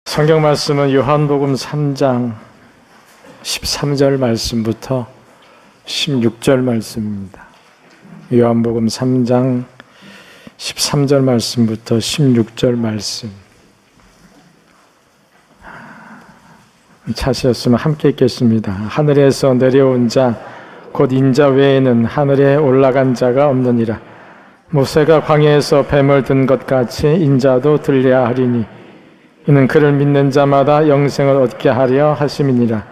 성경 말씀은 요한복음 3장 13절 말씀부터 16절 말씀입니다. 요한복음 3장 13절 말씀부터 16절 말씀. 찾으셨으면 함께 읽겠습니다. 하늘에서 내려온 자 곧 인자 외에는 하늘에 올라간 자가 없느니라. 모세가 광야에서 뱀을 든 것 같이 인자도 들려야 하리니 이는 그를 믿는 자마다 영생을 얻게 하려 하심이니라.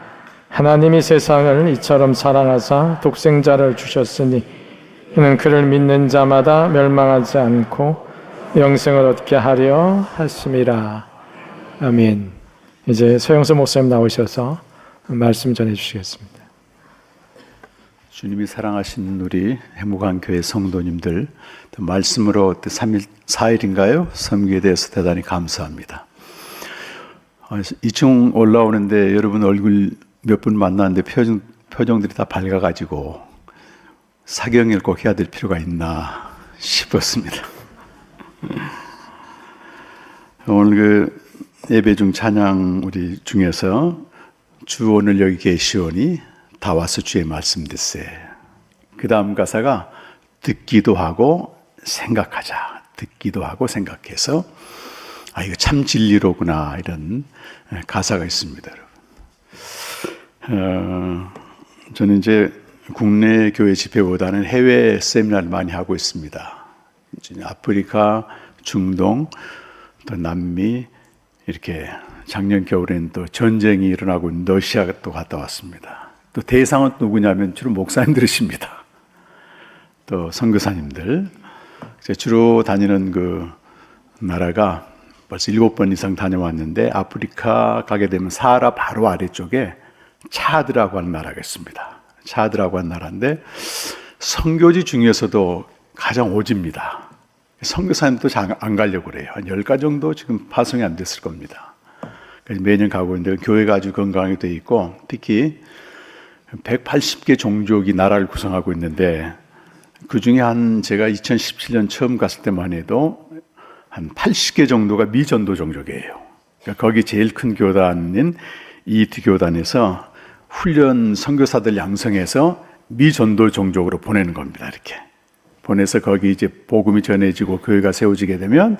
하나님이 세상을 이처럼 사랑하사 독생자를 주셨으니 이는 그를 믿는 자마다 멸망하지 않고 영생을 얻게 하려 하심이라. 아멘. 이제 서영수 목사님 나오셔서 말씀 전해 주시겠습니다. 주님이 사랑하신 우리 행복한교회 성도님들, 말씀으로 3일, 4일인가요? 섬기에 대해서 대단히 감사합니다. 2층 올라오는데 여러분 얼굴 몇 분 만났는데 표정들이 다 밝아가지고 사경을 꼭 해야 될 필요가 있나 싶었습니다. 오늘 예배 중 찬양 우리 중에서 주 오늘 여기 계시오니 다 와서 주의 말씀 듣세. 그 다음 가사가 듣기도 하고 생각하자. 듣기도 하고 생각해서 이거 참 진리로구나 이런 가사가 있습니다. 여러분. 저는 이제 국내 교회 집회보다는 해외 세미나를 많이 하고 있습니다. 아프리카, 중동, 또 남미 이렇게 작년 겨울엔 또 전쟁이 일어나고 러시아 또 갔다 왔습니다. 또 대상은 누구냐면 주로 목사님들이십니다. 또 선교사님들. 주로 다니는 그 나라가 벌써 7번 이상 다녀왔는데 아프리카 가게 되면 사하라 바로 아래쪽에 차드라고 하는 나라가 있습니다. 차드라고 하는 나라인데 선교지 중에서도 가장 오지입니다. 선교사님도 잘 안 가려고 그래요. 한 10가 정도 지금 파송이 안 됐을 겁니다. 매년 가고 있는데 교회가 아주 건강하게 돼 있고 특히 180개 종족이 나라를 구성하고 있는데 그 중에 제가 2017년 처음 갔을 때만 해도 한 80개 정도가 미전도 종족이에요. 그러니까 거기 제일 큰 교단인 이트 교단에서 훈련 선교사들 양성해서 미전도 종족으로 보내는 겁니다. 이렇게 보내서 거기 이제 복음이 전해지고 교회가 세워지게 되면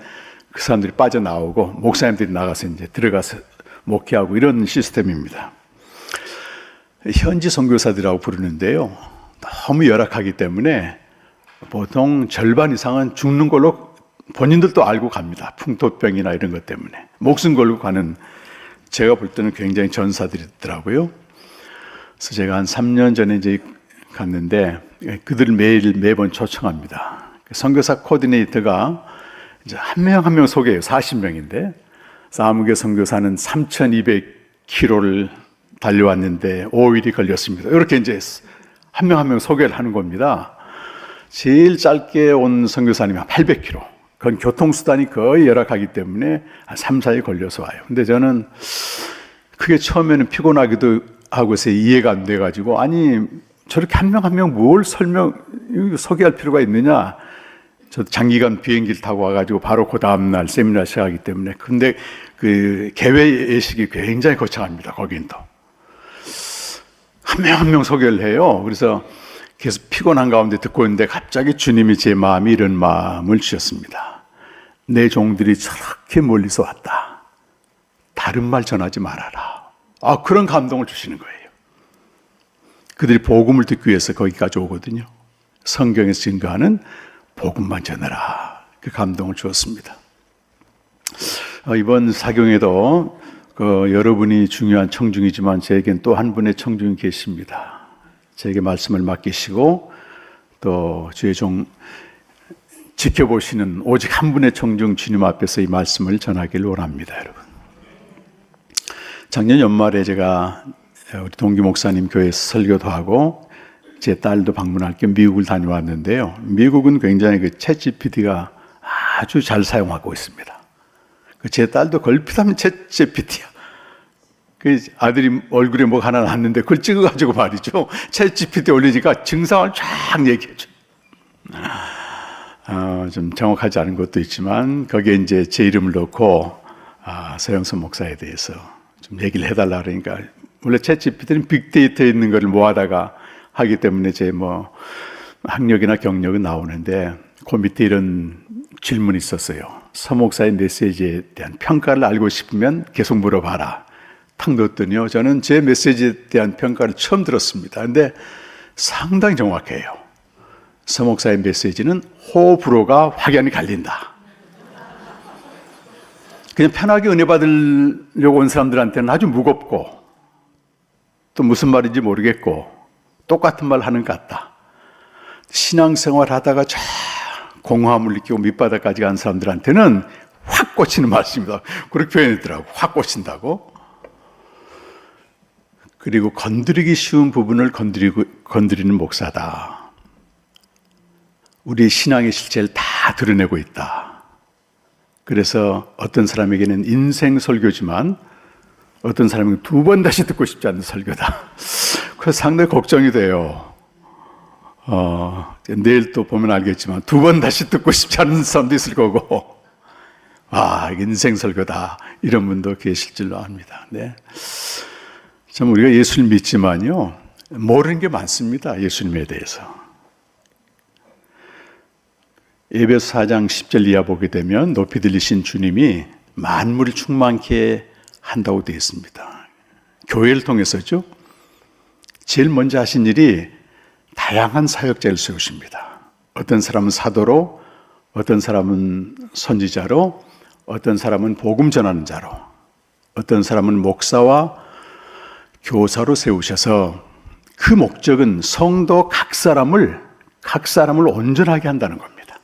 그 사람들이 빠져나오고 목사님들이 나가서 이제 들어가서 목회하고 이런 시스템입니다. 현지 선교사들이라고 부르는데요. 너무 열악하기 때문에 보통 절반 이상은 죽는 걸로 본인들도 알고 갑니다. 풍토병이나 이런 것 때문에. 목숨 걸고 가는 제가 볼 때는 굉장히 전사들이더라고요. 그래서 제가 한 3년 전에 이제 갔는데 그들을 매번 초청합니다. 선교사 코디네이터가 이제 한 명 한 명 소개해요. 40명인데. 사무개 선교사는 3,200km를 달려왔는데 5일이 걸렸습니다. 이렇게 이제 한 명 한 명 소개를 하는 겁니다. 제일 짧게 온 선교사님이 한 800km. 그건 교통수단이 거의 열악하기 때문에 한 3, 4일 걸려서 와요. 근데 저는 그게 처음에는 피곤하기도 하고 해서 이해가 안 돼가지고 아니 저렇게 한 명 한 명 뭘 소개할 필요가 있느냐. 저도 장기간 비행기를 타고 와가지고 바로 그 다음날 세미나 시작하기 때문에. 근데 그 개회 예식이 굉장히 거창합니다. 거긴 또. 한 명 한 명 소개를 해요. 그래서 계속 피곤한 가운데 듣고 있는데 갑자기 주님이 제 마음에 이런 마음을 주셨습니다. 내 종들이 저렇게 멀리서 왔다. 다른 말 전하지 말아라. 그런 감동을 주시는 거예요. 그들이 복음을 듣기 위해서 거기까지 오거든요. 성경에서 증거하는 복음만 전하라. 그 감동을 주었습니다. 이번 사경에도 여러분이 중요한 청중이지만 제겐 또 한 분의 청중이 계십니다. 제게 말씀을 맡기시고 또 주의 종 지켜보시는 오직 한 분의 청중 주님 앞에서 이 말씀을 전하기를 원합니다. 여러분. 작년 연말에 제가 우리 동기 목사님 교회에서 설교도 하고 제 딸도 방문할 겸 미국을 다녀왔는데요. 미국은 굉장히 챗GPT가 아주 잘 사용하고 있습니다. 제 딸도 걸핏하면 챗GPT야. 그 아들이 얼굴에 뭐 하나 났는데 그걸 찍어가지고 말이죠. 챗GPT 올리니까 증상을 쫙 얘기해줘. 좀 정확하지 않은 것도 있지만 거기에 이제 제 이름을 넣고 서영선 목사에 대해서 좀 얘기를 해달라 그러니까, 원래 챗GPT는 빅데이터에 있는 거를 모아다가 하기 때문에 제 학력이나 경력은 나오는데, 그 밑에 이런 질문이 있었어요. 서 목사의 메시지에 대한 평가를 알고 싶으면 계속 물어봐라. 탁 넣었더니요, 저는 제 메시지에 대한 평가를 처음 들었습니다. 근데 상당히 정확해요. 서 목사의 메시지는 호불호가 확연히 갈린다. 그냥 편하게 은혜 받으려고 온 사람들한테는 아주 무겁고, 또 무슨 말인지 모르겠고 똑같은 말 하는 것 같다. 신앙생활 하다가 저 공허함을 느끼고 밑바닥까지 간 사람들한테는 확 꽂히는 말씀입니다. 그렇게 표현했더라고. 확 꽂힌다고. 그리고 건드리기 쉬운 부분을 건드리는 목사다. 우리 신앙의 실체를 다 드러내고 있다. 그래서 어떤 사람에게는 인생 설교지만 어떤 사람은 2번 다시 듣고 싶지 않은 설교다. 그래서 상당히 걱정이 돼요. 내일 또 보면 알겠지만 2번 다시 듣고 싶지 않은 사람도 있을 거고, 인생 설교다, 이런 분도 계실 줄로 압니다. 네. 참 우리가 예수를 믿지만요, 모르는 게 많습니다. 예수님에 대해서. 에베소 4장 10절 이하 보게 되면 높이 들리신 주님이 만물을 충만케 한다고 되어 있습니다. 교회를 통해서죠. 제일 먼저 하신 일이 다양한 사역자를 세우십니다. 어떤 사람은 사도로, 어떤 사람은 선지자로, 어떤 사람은 복음 전하는 자로, 어떤 사람은 목사와 교사로 세우셔서, 그 목적은 성도 각 사람을 온전하게 한다는 겁니다.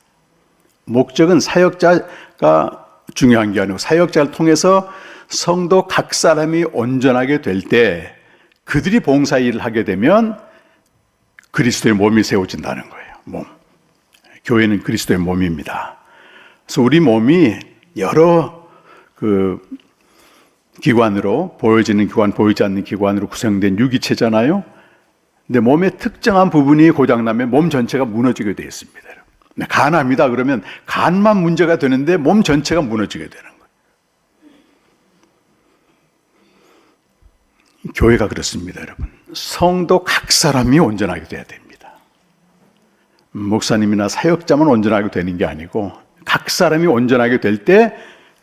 목적은 사역자가 중요한 게 아니고, 사역자를 통해서 성도 각 사람이 온전하게 될 때, 그들이 봉사 일을 하게 되면 그리스도의 몸이 세워진다는 거예요. 몸. 교회는 그리스도의 몸입니다. 그래서 우리 몸이 여러 기관으로, 보여지는 기관, 보이지 않는 기관으로 구성된 유기체잖아요. 근데 몸의 특정한 부분이 고장나면 몸 전체가 무너지게 되어 있습니다. 간암이다 그러면 간만 문제가 되는데 몸 전체가 무너지게 되는 거예요. 교회가 그렇습니다, 여러분. 성도 각 사람이 온전하게 돼야 됩니다. 목사님이나 사역자만 온전하게 되는 게 아니고, 각 사람이 온전하게 될 때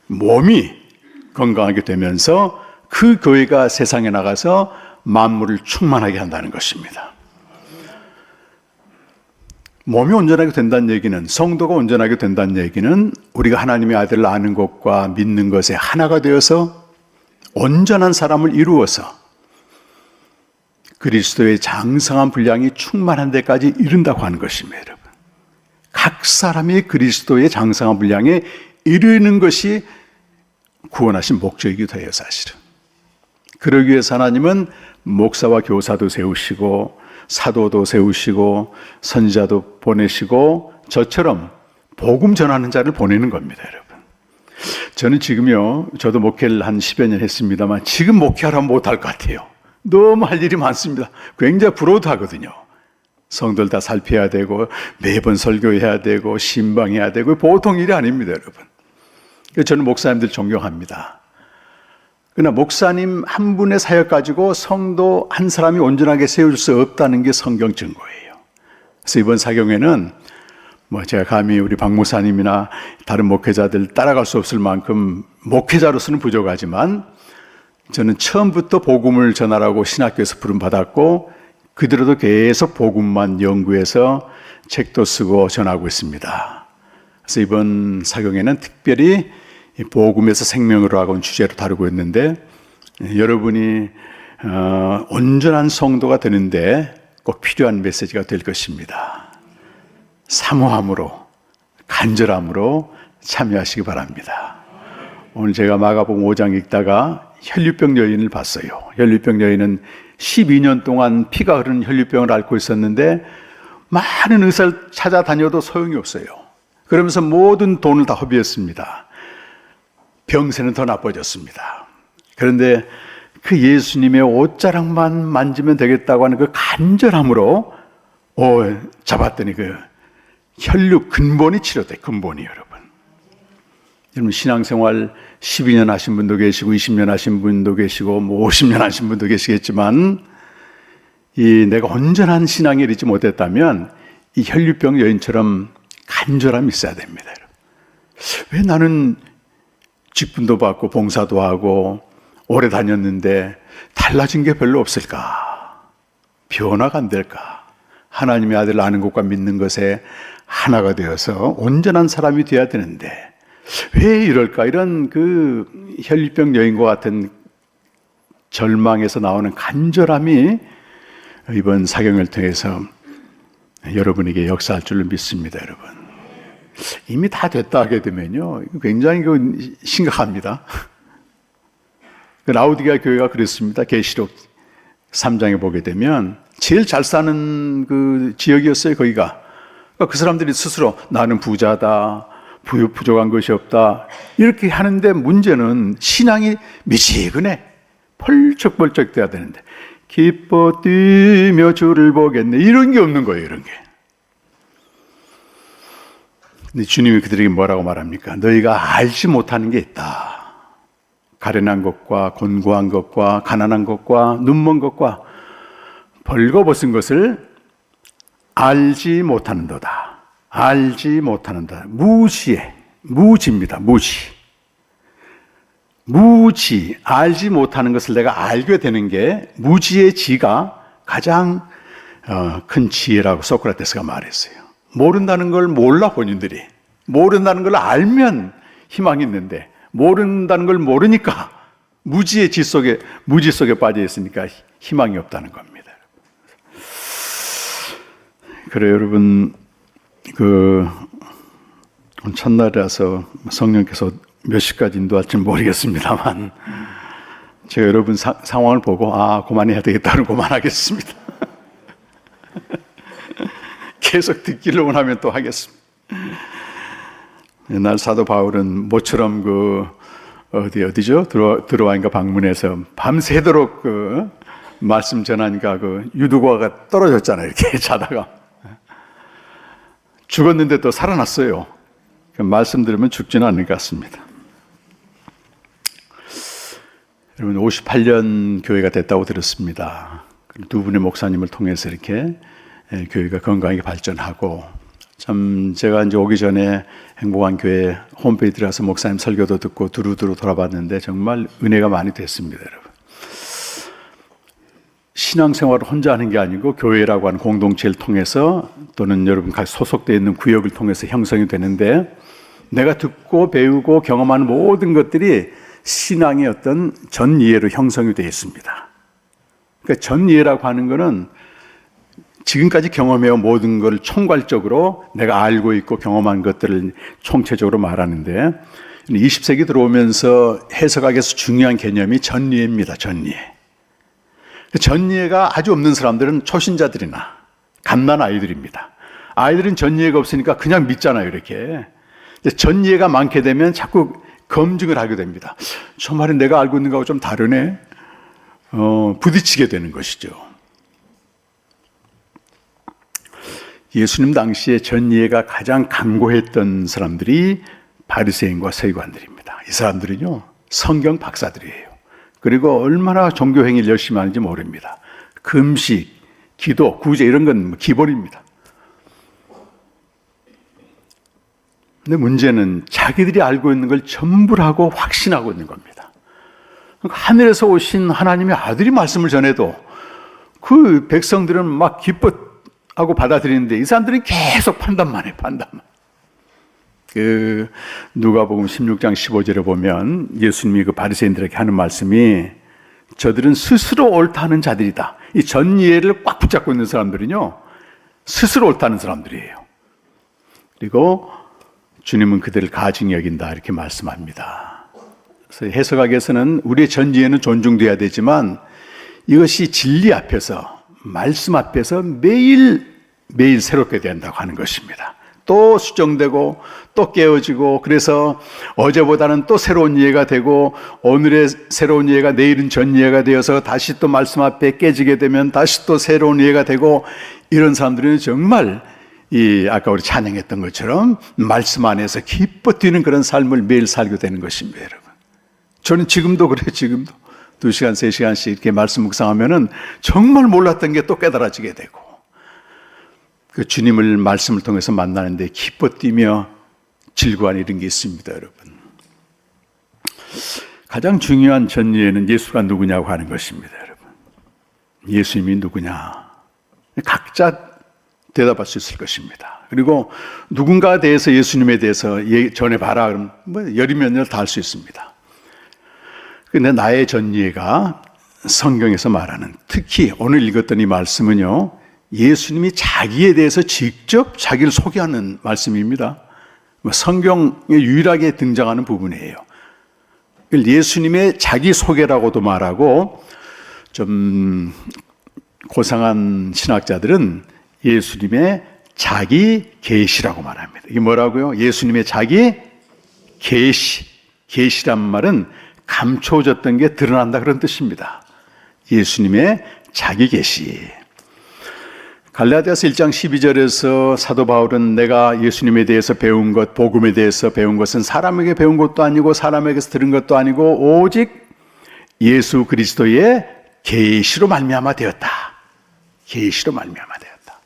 몸이 건강하게 되면서 그 교회가 세상에 나가서 만물을 충만하게 한다는 것입니다. 몸이 온전하게 된다는 얘기는, 성도가 온전하게 된다는 얘기는, 우리가 하나님의 아들을 아는 것과 믿는 것에 하나가 되어서 온전한 사람을 이루어서 그리스도의 장성한 분량이 충만한 데까지 이른다고 하는 것입니다, 여러분. 각 사람이 그리스도의 장성한 분량에 이르는 것이 구원하신 목적이기도 해요, 사실은. 그러기 위해서 하나님은 목사와 교사도 세우시고, 사도도 세우시고, 선지자도 보내시고, 저처럼 복음 전하는 자를 보내는 겁니다, 여러분. 저는 지금요, 저도 목회를 한 10여 년 했습니다만, 지금 목회하라면 못할 것 같아요. 너무 할 일이 많습니다. 굉장히 부러워도 하거든요. 성도들 다 살펴야 되고, 매번 설교해야 되고, 신방해야 되고, 보통 일이 아닙니다, 여러분. 그래서 저는 목사님들 존경합니다. 그러나 목사님 한 분의 사역 가지고 성도 한 사람이 온전하게 세울 수 없다는 게 성경 증거예요. 그래서 이번 사경에는 제가 감히 우리 박 목사님이나 다른 목회자들 따라갈 수 없을 만큼 목회자로서는 부족하지만, 저는 처음부터 복음을 전하라고 신학교에서 부름받았고, 그들도 계속 복음만 연구해서 책도 쓰고 전하고 있습니다. 그래서 이번 사경에는 특별히 복음에서 생명으로 하고는 주제로 다루고 있는데, 여러분이 온전한 성도가 되는데 꼭 필요한 메시지가 될 것입니다. 사모함으로, 간절함으로 참여하시기 바랍니다. 오늘 제가 마가복음 5장 읽다가 혈류병 여인을 봤어요. 혈류병 여인은 12년 동안 피가 흐르는 혈류병을 앓고 있었는데 많은 의사를 찾아다녀도 소용이 없어요. 그러면서 모든 돈을 다 허비했습니다. 병세는 더 나빠졌습니다. 그런데 그 예수님의 옷자락만 만지면 되겠다고 하는 그 간절함으로 잡았더니 그 혈류 근본이 치료돼. 근본이, 여러분. 여러분 신앙생활 12년 하신 분도 계시고 20년 하신 분도 계시고 뭐 50년 하신 분도 계시겠지만 이 내가 온전한 신앙에 이르지 못했다면 이 혈류병 여인처럼 간절함이 있어야 됩니다. 여러분. 왜 나는 직분도 받고 봉사도 하고 오래 다녔는데 달라진 게 별로 없을까? 변화가 안 될까? 하나님의 아들을 아는 것과 믿는 것에 하나가 되어서 온전한 사람이 되어야 되는데 왜 이럴까? 이런 그 혈류병 여인과 같은 절망에서 나오는 간절함이 이번 사경을 통해서 여러분에게 역사할 줄로 믿습니다, 여러분. 이미 다 됐다 하게 되면요, 굉장히 심각합니다. 라우디게아 교회가 그랬습니다. 계시록 3장에 보게 되면 제일 잘 사는 그 지역이었어요, 거기가. 그 사람들이 스스로 나는 부자다, 부족한 것이 없다 이렇게 하는데 문제는 신앙이 미지근해 펄쩍펄쩍 돼야 되는데 기뻐 뛰며 주를 보겠네 이런 게 없는 거예요. 이런 게. 근데 주님이 그들에게 뭐라고 말합니까? 너희가 알지 못하는 게 있다. 가련한 것과 곤고한 것과 가난한 것과 눈먼 것과 벌거벗은 것을 알지 못하는도다. 알지 못하는다. 무지해. 무지입니다. 무지. 알지 못하는 것을 내가 알게 되는 게 무지의 지가 가장 큰 지혜라고 소크라테스가 말했어요. 모른다는 걸 몰라 본인들이. 모른다는 걸 알면 희망이 있는데 모른다는 걸 모르니까 무지 속에 빠져 있으니까 희망이 없다는 겁니다. 그래 여러분 첫날이라서 성령께서 몇 시까지 인도할지 모르겠습니다만 제가 여러분 상황을 보고 그만해야 되겠다는 그만하겠습니다. 계속 듣기를 원하면 또 하겠습니다. 옛날 사도 바울은 모처럼 어디죠? 드로아인가 방문해서 밤새도록 말씀 전하니까 유두과가 떨어졌잖아요. 이렇게 자다가. 죽었는데 또 살아났어요. 말씀 들으면 죽지는 않을 것 같습니다. 여러분 58년 교회가 됐다고 들었습니다. 두 분의 목사님을 통해서 이렇게 교회가 건강하게 발전하고 참 제가 이제 오기 전에 행복한 교회 홈페이지 들어가서 목사님 설교도 듣고 두루두루 돌아봤는데 정말 은혜가 많이 됐습니다. 여러분. 신앙생활을 혼자 하는 게 아니고 교회라고 하는 공동체를 통해서 또는 여러분 각 소속되어 있는 구역을 통해서 형성이 되는데 내가 듣고 배우고 경험하는 모든 것들이 신앙의 어떤 전이해로 형성이 되어 있습니다. 그러니까 전이해라고 하는 것은 지금까지 경험해온 모든 것을 총괄적으로 내가 알고 있고 경험한 것들을 총체적으로 말하는데 20세기 들어오면서 해석학에서 중요한 개념이 전이해입니다. 전이해. 전이해가 아주 없는 사람들은 초신자들이나 갓난 아이들입니다. 아이들은 전이해가 없으니까 그냥 믿잖아요. 이렇게. 전이해가 많게 되면 자꾸 검증을 하게 됩니다. 저 말은 내가 알고 있는 거하고 좀 다르네. 부딪히게 되는 것이죠. 예수님 당시에 전이해가 가장 강고했던 사람들이 바리새인과 서기관들입니다. 이 사람들은요 성경 박사들이에요. 그리고 얼마나 종교 행위를 열심히 하는지 모릅니다. 금식, 기도, 구제 이런 건 기본입니다. 근데 문제는 자기들이 알고 있는 걸 전부라고 확신하고 있는 겁니다. 그러니까 하늘에서 오신 하나님의 아들이 말씀을 전해도 그 백성들은 막 기뻐하고 받아들이는데 이 사람들은 계속 판단만 해, 판단만. 누가복음 16장 15절에 보면 예수님이 그 바리새인들에게 하는 말씀이 저들은 스스로 옳다는 자들이다. 이 전이해를 꽉 붙잡고 있는 사람들은요 스스로 옳다는 사람들이에요. 그리고 주님은 그들을 가증히 여긴다 이렇게 말씀합니다. 그래서 해석학에서는 우리의 전이해는 존중돼야 되지만 이것이 진리 앞에서 말씀 앞에서 매일 새롭게 된다고 하는 것입니다. 또 수정되고 또 깨어지고 그래서 어제보다는 또 새로운 이해가 되고 오늘의 새로운 이해가 내일은 전 이해가 되어서 다시 또 말씀 앞에 깨지게 되면 다시 또 새로운 이해가 되고 이런 사람들은 정말 아까 우리 찬양했던 것처럼 말씀 안에서 기뻐 뛰는 그런 삶을 매일 살게 되는 것입니다, 여러분. 저는 지금도 그래요, 지금도. 2시간, 3시간씩 이렇게 말씀 묵상하면은 정말 몰랐던 게 또 깨달아지게 되고, 그 주님을 말씀을 통해서 만나는데 기뻐 뛰며 즐거워하는 이런 게 있습니다, 여러분. 가장 중요한 전제는 예수가 누구냐고 하는 것입니다, 여러분. 예수님이 누구냐? 각자 대답할 수 있을 것입니다. 그리고 누군가에 대해서 예수님에 대해서 전해봐라 그러면 뭐 열이면 열 다 할 수 있습니다. 근데 나의 전예가 성경에서 말하는, 특히 오늘 읽었던 이 말씀은요, 예수님이 자기에 대해서 직접 자기를 소개하는 말씀입니다. 성경에 유일하게 등장하는 부분이에요. 예수님의 자기 소개라고도 말하고, 좀 고상한 신학자들은 예수님의 자기 계시라고 말합니다. 이게 뭐라고요? 예수님의 자기 계시. 계시란 말은 감춰졌던 게 드러난다 그런 뜻입니다. 예수님의 자기 계시. 갈라디아서 1장 12절에서 사도 바울은 내가 예수님에 대해서 배운 것, 복음에 대해서 배운 것은 사람에게 배운 것도 아니고 사람에게서 들은 것도 아니고 오직 예수 그리스도의 계시로 말미암아 되었다. 계시로 말미암아 되었다.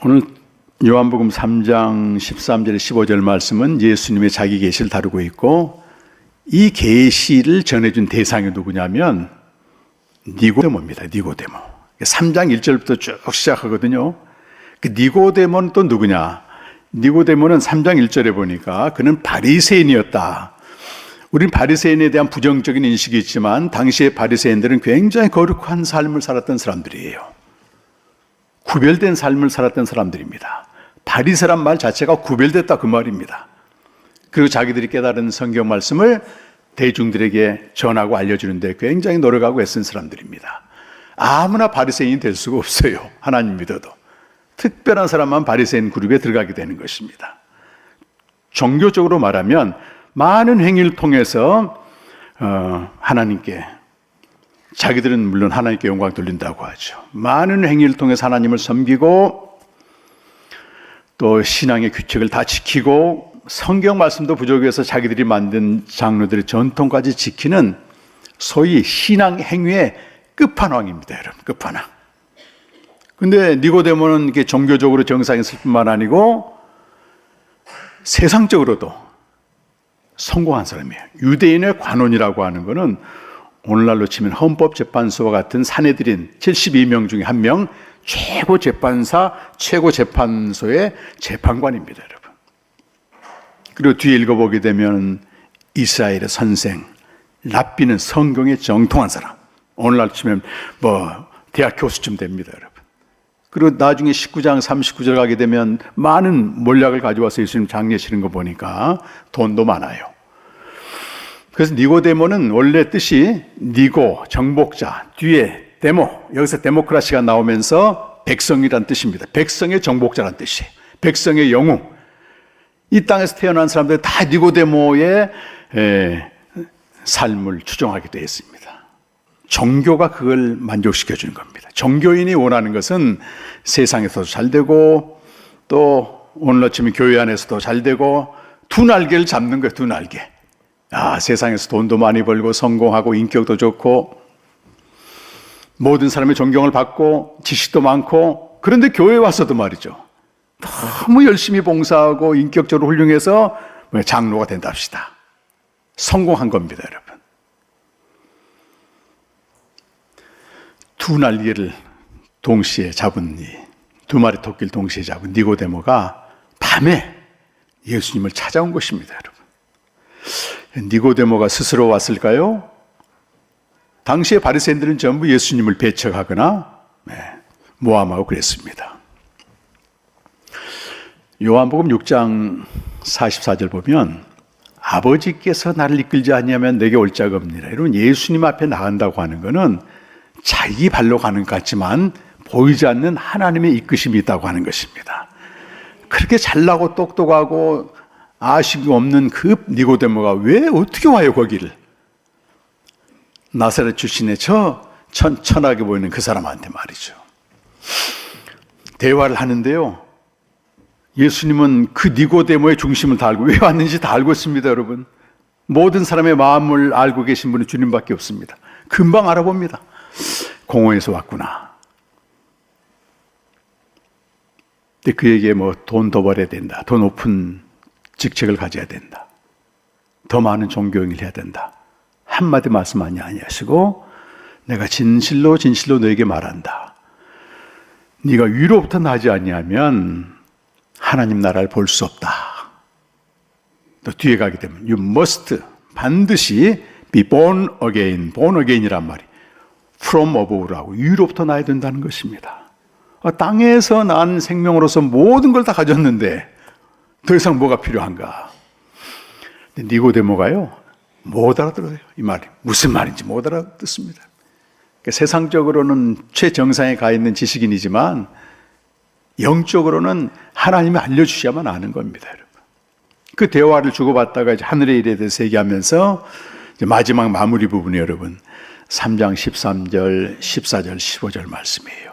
오늘 요한복음 3장 13절 15절 말씀은 예수님의 자기 계시를 다루고 있고, 이 계시를 전해준 대상이 누구냐면 니고데모입니다. 니고데모. 3장 1절부터 쭉 시작하거든요. 그 니고데모는 또 누구냐? 니고데모는 3장 1절에 보니까 그는 바리새인이었다. 우리는 바리새인에 대한 부정적인 인식이 있지만 당시의 바리새인들은 굉장히 거룩한 삶을 살았던 사람들이에요. 구별된 삶을 살았던 사람들입니다. 바리새란 말 자체가 구별됐다 그 말입니다. 그리고 자기들이 깨달은 성경 말씀을 대중들에게 전하고 알려주는데 굉장히 노력하고 애쓴 사람들입니다. 아무나 바리새인이 될 수가 없어요. 하나님 믿어도. 특별한 사람만 바리새인 그룹에 들어가게 되는 것입니다. 종교적으로 말하면 많은 행위를 통해서 하나님께, 자기들은 물론 하나님께 영광 돌린다고 하죠. 많은 행위를 통해서 하나님을 섬기고 또 신앙의 규칙을 다 지키고 성경 말씀도 부족해서 자기들이 만든 장로들의 전통까지 지키는 소위 신앙 행위의 끝판왕입니다, 여러분. 끝판왕. 근데 니고데모는 이게 종교적으로 정상했을 뿐만 아니고 세상적으로도 성공한 사람이에요. 유대인의 관원이라고 하는 것은 오늘날로 치면 헌법재판소와 같은 사내들인 72명 중에 한 명, 최고 재판사, 최고 재판소의 재판관입니다, 여러분. 그리고 뒤에 읽어보게 되면 이스라엘의 선생, 랍비는 성경에 정통한 사람. 오늘날 치면 뭐 대학 교수쯤 됩니다, 여러분. 그리고 나중에 19장 39절 가게 되면 많은 몰약을 가져와서 예수님 장례 치는 거 보니까 돈도 많아요. 그래서 니고데모는 원래 뜻이 니고, 정복자, 뒤에 데모, 여기서 데모크라시가 나오면서 백성이란 뜻입니다. 백성의 정복자란 뜻이에요. 백성의 영웅. 이 땅에서 태어난 사람들이 다 니고데모의 삶을 추종하게 되어 있습니다. 종교가 그걸 만족시켜 주는 겁니다. 종교인이 원하는 것은 세상에서도 잘 되고 또 오늘날 치면 교회 안에서도 잘 되고 두 날개를 잡는 거예요. 두 날개. 세상에서 돈도 많이 벌고 성공하고 인격도 좋고 모든 사람의 존경을 받고 지식도 많고, 그런데 교회에 와서도 말이죠, 너무 열심히 봉사하고 인격적으로 훌륭해서 장로가 된다 합시다. 성공한 겁니다, 여러분. 두 날개를 동시에 잡은 두 마리 토끼를 동시에 잡은 니고데모가 밤에 예수님을 찾아온 것입니다, 여러분. 니고데모가 스스로 왔을까요? 당시의 바리새인들은 전부 예수님을 배척하거나 모함하고 그랬습니다. 요한복음 6장 44절 보면 아버지께서 나를 이끌지 않냐면 내게 올 자가 없느니라. 여러분, 예수님 앞에 나간다고 하는 것은 자기 발로 가는 것 같지만 보이지 않는 하나님의 이끄심이 있다고 하는 것입니다. 그렇게 잘나고 똑똑하고 아식이 없는 그 니고데모가 왜 어떻게 와요 거기를? 나사렛 출신의 저 천하게 보이는 그 사람한테 말이죠. 대화를 하는데요. 예수님은 그 니고데모의 중심을 다 알고 왜 왔는지 다 알고 있습니다, 여러분. 모든 사람의 마음을 알고 계신 분은 주님밖에 없습니다. 금방 알아봅니다. 공원에서 왔구나. 근데 그에게 뭐 돈 더 벌어야 된다. 더 높은 직책을 가져야 된다. 더 많은 종교행위를 해야 된다. 한마디 말씀 아니하시고 내가 진실로 진실로 너에게 말한다. 네가 위로부터 나지 아니하면 하나님 나라를 볼 수 없다. 또 뒤에 가게 되면 you must 반드시 be born again. born again이란 말이 from above라고 위로부터 나야 된다는 것입니다. 땅에서 난 생명으로서 모든 걸 다 가졌는데 더 이상 뭐가 필요한가? 니고데모가요 못 알아들어요. 이 말이 무슨 말인지 못 알아듣습니다. 그러니까 세상적으로는 최정상에 가 있는 지식인이지만 영적으로는 하나님이 알려주셔야만 아는 겁니다, 여러분. 그 대화를 주고받다가 이제 하늘의 일에 대해서 얘기하면서 이제 마지막 마무리 부분이 여러분 3장 13절, 14절, 15절 말씀이에요.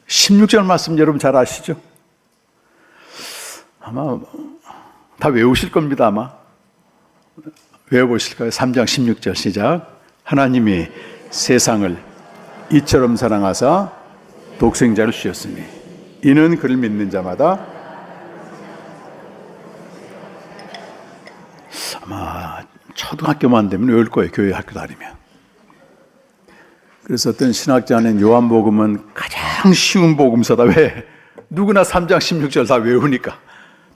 16절 말씀 여러분 잘 아시죠? 아마 다 외우실 겁니다, 아마. 외워보실까요? 3장 16절 시작. 하나님이 세상을 이처럼 사랑하사 독생자를 주셨으니 이는 그를 믿는 자마다 아마 초등학교만 되면 외울 거예요, 교회 학교 다니면. 그래서 어떤 신학자는 요한복음은 가장 쉬운 복음서다. 왜? 누구나 3장 16절 다 외우니까.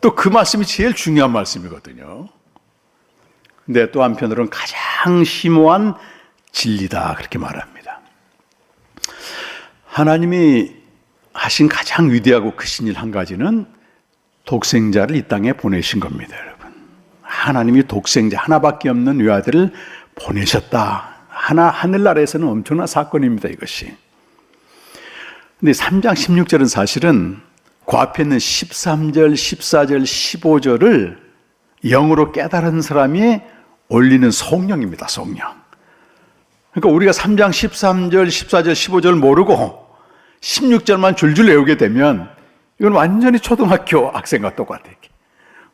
또 그 말씀이 제일 중요한 말씀이거든요. 근데 또 한편으로는 가장 심오한 진리다 그렇게 말합니다. 하나님이 하신 가장 위대하고 크신 일 한 가지는 독생자를 이 땅에 보내신 겁니다, 여러분. 하나님이 독생자 하나밖에 없는 외아들을 보내셨다. 하늘나라에서는 엄청난 사건입니다, 이것이. 근데 3장 16절은 사실은 그 앞에 있는 13절, 14절, 15절을 영으로 깨달은 사람이 올리는 성령입니다, 성령. 그러니까 우리가 3장 13절, 14절, 15절 모르고 16절만 줄줄 외우게 되면 이건 완전히 초등학교 학생과 똑같아요.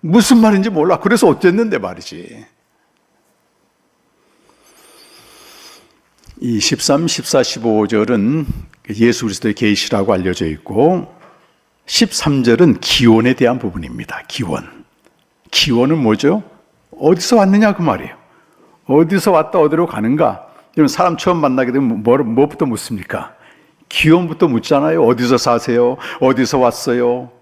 무슨 말인지 몰라. 그래서 어쨌는데 말이지. 이 13, 14, 15절은 예수 그리스도의 계시라고 알려져 있고 13절은 기원에 대한 부분입니다. 기원. 기원은 뭐죠? 어디서 왔느냐 그 말이에요. 어디서 왔다 어디로 가는가? 그러면 사람 처음 만나게 되면 뭐부터 묻습니까? 기원부터 묻잖아요. 어디서 사세요? 어디서 왔어요?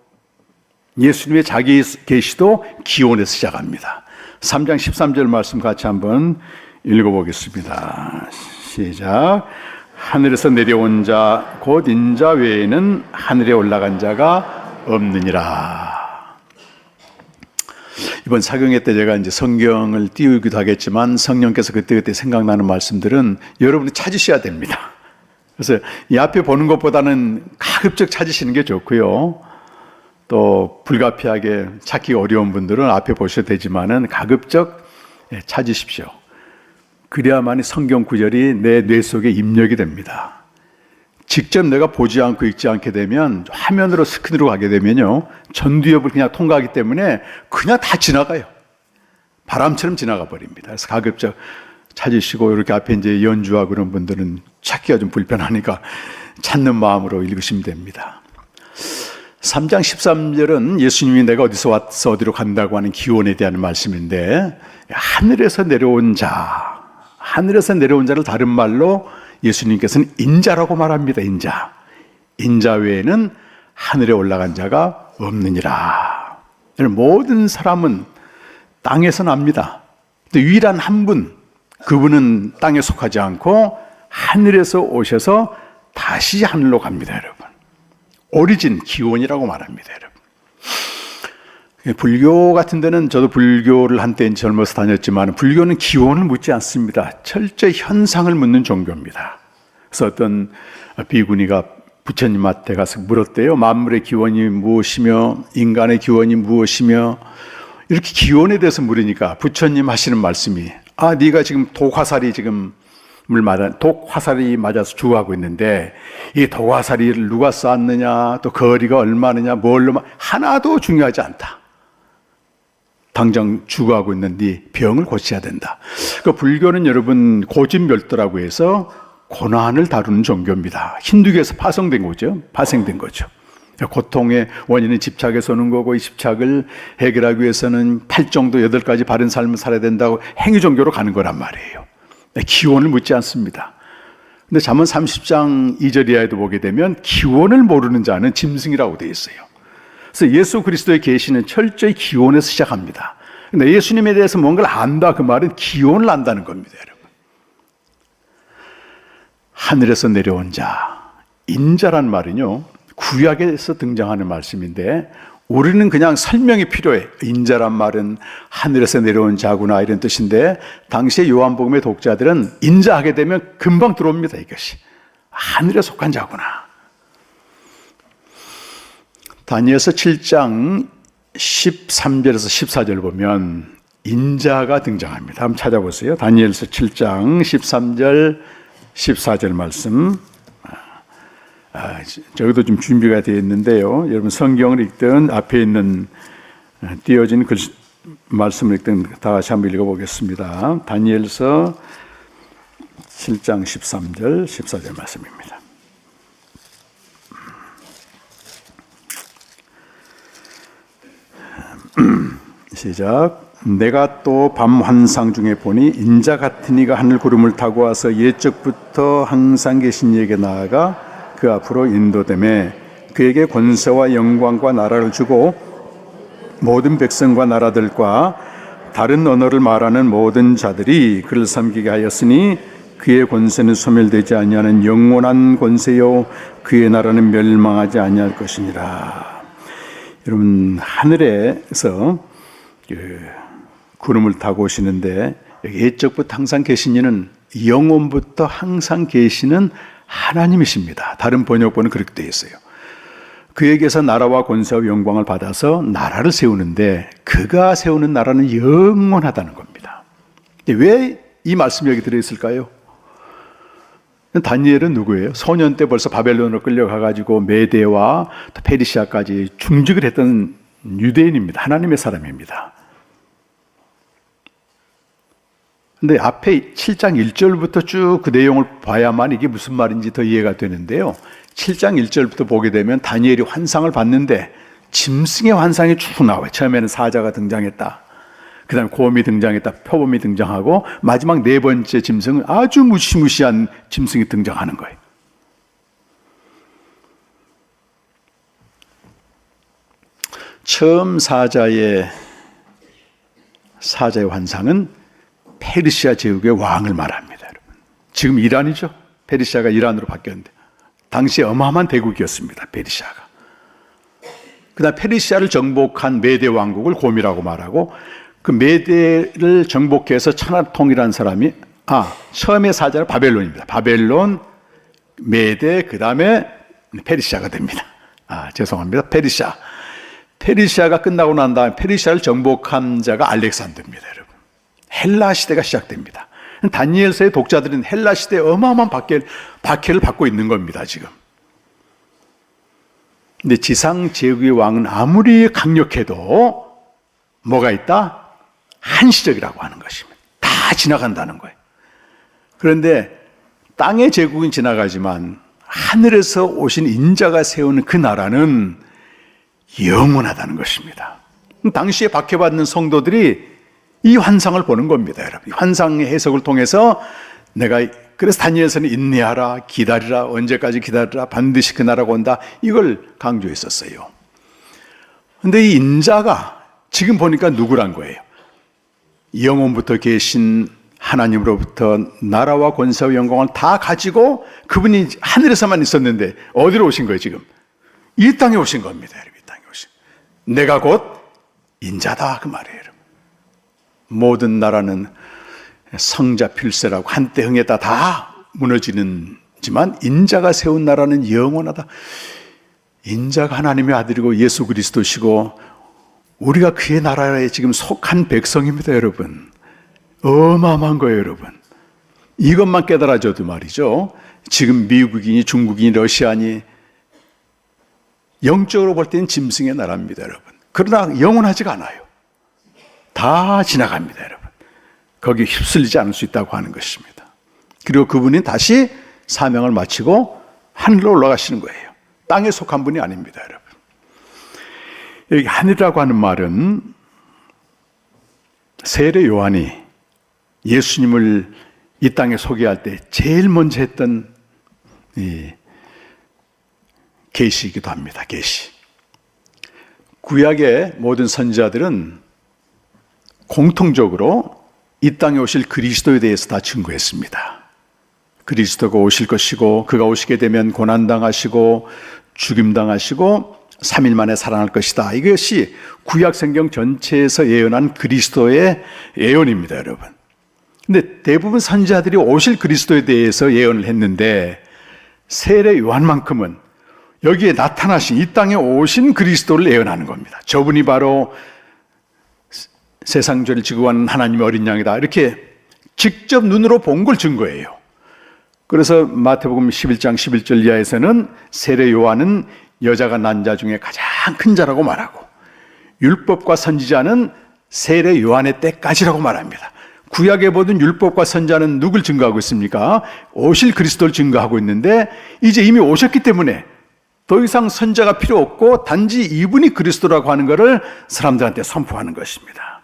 예수님의 자기 계시도 기원에서 시작합니다. 3장 13절 말씀 같이 한번 읽어보겠습니다. 시작. 하늘에서 내려온 자 곧 인자 외에는 하늘에 올라간 자가 없느니라. 이번 사경회 때 제가 이제 성경을 띄우기도 하겠지만 성령께서 그때그때 생각나는 말씀들은 여러분이 찾으셔야 됩니다. 그래서 이 앞에 보는 것보다는 가급적 찾으시는 게 좋고요. 또 불가피하게 찾기 어려운 분들은 앞에 보셔도 되지만은 가급적 찾으십시오. 그래야만이 성경 구절이 내 뇌 속에 입력이 됩니다. 직접 내가 보지 않고 읽지 않게 되면 화면으로 스크린으로 가게 되면요 전두엽을 그냥 통과하기 때문에 그냥 다 지나가요. 바람처럼 지나가 버립니다. 그래서 가급적 찾으시고 이렇게 앞에 이제 연주하고 그런 분들은 찾기가 좀 불편하니까 찾는 마음으로 읽으시면 됩니다. 3장 13절은 예수님이 내가 어디서 왔어 어디로 간다고 하는 기원에 대한 말씀인데 하늘에서 내려온 자, 하늘에서 내려온 자를 다른 말로 예수님께서는 인자라고 말합니다. 인자 외에는 하늘에 올라간 자가 없느니라. 모든 사람은 땅에서 납니다. 유일한 한 분, 그분은 땅에 속하지 않고 하늘에서 오셔서 다시 하늘로 갑니다, 여러분. 오리진, 기원이라고 말합니다, 여러분. 불교 같은 데는 저도 불교를 한때 젊어서 다녔지만 불교는 기원을 묻지 않습니다. 철저히 현상을 묻는 종교입니다. 그래서 어떤 비구니가 부처님한테 가서 물었대요. 만물의 기원이 무엇이며 인간의 기원이 무엇이며 이렇게 기원에 대해서 물으니까 부처님 하시는 말씀이 네가 지금 독화살이 지금 맞아 독 화살이 맞아서 죽어가고 있는데 이 독 화살을 누가 쐈느냐, 또 거리가 얼마느냐, 뭘로 하나도 중요하지 않다. 당장 죽어가고 있는 네 병을 고쳐야 된다. 그 불교는 여러분 고진멸도라고 해서 고난을 다루는 종교입니다. 힌두교에서 파생된 거죠. 고통의 원인은 집착에서 오는 거고, 이 집착을 해결하기 위해서는 8정도 8가지 바른 삶을 살아야 된다고 행위 종교로 가는 거란 말이에요. 기원을 묻지 않습니다. 근데 잠언 30장 2절 이하에도 보게 되면 기원을 모르는 자는 짐승이라고 되어 있어요. 그래서 예수 그리스도의 계시는 철저히 기원에서 시작합니다. 근데 예수님에 대해서 뭔가를 안다, 그 말은 기원을 안다는 겁니다, 여러분. 하늘에서 내려온 자, 인자란 말은요, 구약에서 등장하는 말씀인데 우리는 그냥 설명이 필요해. 인자란 말은 하늘에서 내려온 자구나, 이런 뜻인데 당시에 요한복음의 독자들은 인자하게 되면 금방 들어옵니다. 이것이 하늘에 속한 자구나. 다니엘서 7장 13절에서 14절 보면 인자가 등장합니다. 한번 찾아보세요. 다니엘서 7장 13절 14절 말씀. 저기도 좀 준비가 되어 있는데요. 여러분 성경을 읽든 앞에 있는 띄어진 말씀을 읽든 다 같이 한번 읽어보겠습니다. 다니엘서 7장 13절 14절 말씀입니다. 시작. 내가 또 밤 환상 중에 보니 인자 같은 이가 하늘 구름을 타고 와서 옛적부터 항상 계신 이에게 나아가 그 앞으로 인도되매 그에게 권세와 영광과 나라를 주고 모든 백성과 나라들과 다른 언어를 말하는 모든 자들이 그를 섬기게 하였으니 그의 권세는 소멸되지 아니하는 영원한 권세요 그의 나라는 멸망하지 아니할 것이니라. 여러분 하늘에서 구름을 타고 오시는데 옛적부터 항상 계신 이는 영원부터 항상 계시는 하나님이십니다. 다른 번역본은 그렇게 되어 있어요. 그에게서 나라와 권세와 영광을 받아서 나라를 세우는데 그가 세우는 나라는 영원하다는 겁니다. 왜 이 말씀이 여기 들어있을까요? 다니엘은 누구예요? 소년 때 벌써 바벨론으로 끌려가가지고 메대와 페르시아까지 중직을 했던 유대인입니다. 하나님의 사람입니다. 근데 앞에 7장 1절부터 쭉 그 내용을 봐야만 이게 무슨 말인지 더 이해가 되는데요. 7장 1절부터 보게 되면 다니엘이 환상을 봤는데 짐승의 환상이 쭉 나와요. 처음에는 사자가 등장했다. 그 다음에 곰이 등장했다. 표범이 등장하고 마지막 네 번째 짐승은 아주 무시무시한 짐승이 등장하는 거예요. 처음 사자의 환상은 페르시아 제국의 왕을 말합니다. 여러분. 지금 이란이죠. 페르시아가 이란으로 바뀌었는데 당시에 어마어마한 대국이었습니다. 페르시아가. 그다음 페르시아를 정복한 메대 왕국을 곰이라고 말하고 그 메대를 정복해서 천하통일한 사람이 처음에 사자는 바벨론입니다. 바벨론, 메대, 그 다음에 페르시아가 됩니다. 죄송합니다. 페르시아가 끝나고 난 다음에 페르시아를 정복한 자가 알렉산더입니다. 여러분. 헬라 시대가 시작됩니다. 다니엘서의 독자들은 헬라 시대에 어마어마한 박해를 받고 있는 겁니다. 지금. 근데 지상 제국의 왕은 아무리 강력해도 뭐가 있다? 한시적이라고 하는 것입니다. 다 지나간다는 거예요. 그런데 땅의 제국은 지나가지만 하늘에서 오신 인자가 세우는 그 나라는 영원하다는 것입니다. 당시에 박해받는 성도들이 이 환상을 보는 겁니다, 여러분. 환상의 해석을 통해서 그래서 다니엘서는 인내하라, 기다리라, 언제까지 기다리라, 반드시 그 나라가 온다, 이걸 강조했었어요. 그런데 이 인자가 지금 보니까 누구란 거예요? 영원부터 계신 하나님으로부터 나라와 권세와 영광을 다 가지고 그분이 하늘에서만 있었는데 어디로 오신 거예요, 지금? 이 땅에 오신 겁니다, 여러분. 이 땅에 오신. 내가 곧 인자다, 그 말이에요, 여러분. 모든 나라는 성자 필세라고 한때 흥했다 다 무너지는지만 인자가 세운 나라는 영원하다. 인자가 하나님의 아들이고 예수 그리스도시고 우리가 그의 나라에 지금 속한 백성입니다, 여러분. 어마어마한 거예요, 여러분. 이것만 깨달아져도 말이죠. 지금 미국인이, 중국인이, 러시아니 영적으로 볼 때는 짐승의 나라입니다, 여러분. 그러나 영원하지가 않아요. 다 지나갑니다, 여러분. 거기에 휩쓸리지 않을 수 있다고 하는 것입니다. 그리고 그분이 다시 사명을 마치고 하늘로 올라가시는 거예요. 땅에 속한 분이 아닙니다, 여러분. 여기 하늘이라고 하는 말은 세례 요한이 예수님을 이 땅에 소개할 때 제일 먼저 했던 이 계시이기도 합니다. 계시. 구약의 모든 선지자들은 공통적으로 이 땅에 오실 그리스도에 대해서 다 증거했습니다. 그리스도가 오실 것이고 그가 오시게 되면 고난당하시고 죽임당하시고 3일 만에 살아날 것이다. 이것이 구약 성경 전체에서 예언한 그리스도의 예언입니다, 여러분. 근데 대부분 선지자들이 오실 그리스도에 대해서 예언을 했는데 세례 요한만큼은 여기에 나타나신 이 땅에 오신 그리스도를 예언하는 겁니다. 저분이 바로 세상 죄를 지고 가는 하나님의 어린 양이다. 이렇게 직접 눈으로 본 걸 증거해요. 그래서 마태복음 11장 11절 이하에서는 세례 요한은 여자가 난 자 중에 가장 큰 자라고 말하고 율법과 선지자는 세례 요한의 때까지라고 말합니다. 구약의 모든 율법과 선지자는 누굴 증거하고 있습니까? 오실 그리스도를 증거하고 있는데 이제 이미 오셨기 때문에 더 이상 선지자가 필요 없고 단지 이분이 그리스도라고 하는 것을 사람들한테 선포하는 것입니다.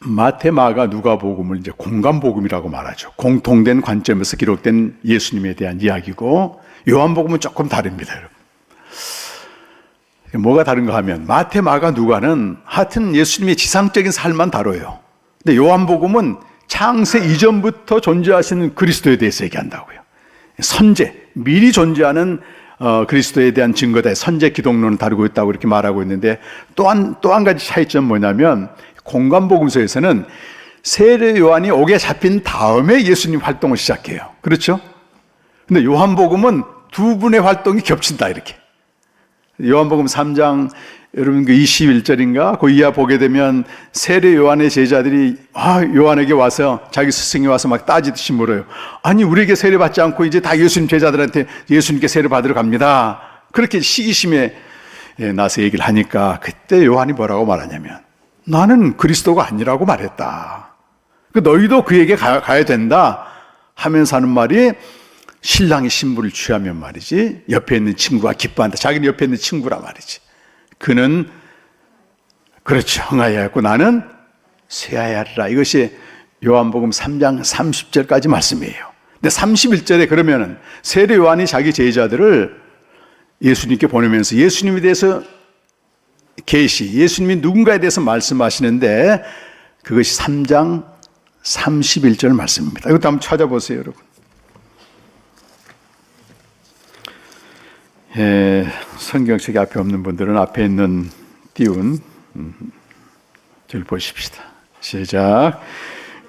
마태, 마가, 누가복음을 이제 공간복음이라고 말하죠. 공통된 관점에서 기록된 예수님에 대한 이야기고 요한복음은 조금 다릅니다, 여러분. 뭐가 다른가 하면 마태, 마가, 누가는 하여튼 예수님의 지상적인 삶만 다뤄요. 근데 요한복음은 창세 이전부터 존재하시는 그리스도에 대해서 얘기한다고요. 선제, 미리 존재하는 그리스도에 대한 증거다. 선제 기독론을 다루고 있다고 이렇게 말하고 있는데 또 한 가지 차이점 뭐냐면 공간복음서에서는 세례 요한이 옥에 잡힌 다음에 예수님 활동을 시작해요. 그렇죠? 근데 요한복음은 두 분의 활동이 겹친다 이렇게. 요한복음 3장 여러분 그 21절인가 그 이하 보게 되면 세례 요한의 제자들이 요한에게 와서 자기 스승이 와서 막 따지듯이 물어요. 아니 우리에게 세례 받지 않고 이제 다 예수님 제자들한테 예수님께 세례 받으러 갑니다. 그렇게 시기심에 나서 얘기를 하니까 그때 요한이 뭐라고 말하냐면 나는 그리스도가 아니라고 말했다. 너희도 그에게 가야 된다 하면서 하는 말이 신랑이 신부를 취하면 말이지 옆에 있는 친구가 기뻐한다. 자기는 옆에 있는 친구라 말이지. 그는 그렇죠. 흥하여야 했고 나는 쇠하여야 하리라. 이것이 요한복음 3장 30절까지 말씀이에요. 근데 31절에 그러면은 세례 요한이 자기 제자들을 예수님께 보내면서 예수님에 대해서 계시, 예수님이 누군가에 대해서 말씀하시는데 그것이 3장 31절 말씀입니다. 이것도 한번 찾아보세요, 여러분. 성경책이 앞에 없는 분들은 앞에 있는 띄운 절 보십시다. 시작.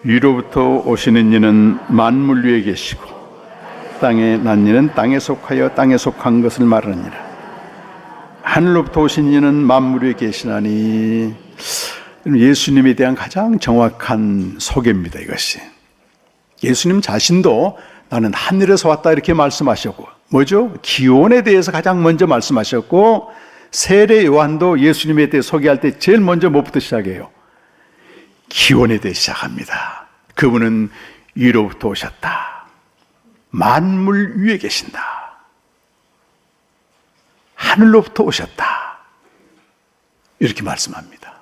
위로부터 오시는 이는 만물 위에 계시고 땅에 난 이는 땅에 속하여 땅에 속한 것을 말하느니라. 하늘로부터 오신 이는 만물 위에 계시나니. 예수님에 대한 가장 정확한 소개입니다. 이것이 예수님 자신도 나는 하늘에서 왔다 이렇게 말씀하셨고 뭐죠? 기원에 대해서 가장 먼저 말씀하셨고 세례 요한도 예수님에 대해 소개할 때 제일 먼저 뭐부터 시작해요? 기원에 대해 시작합니다. 그분은 위로부터 오셨다. 만물 위에 계신다. 하늘로부터 오셨다. 이렇게 말씀합니다.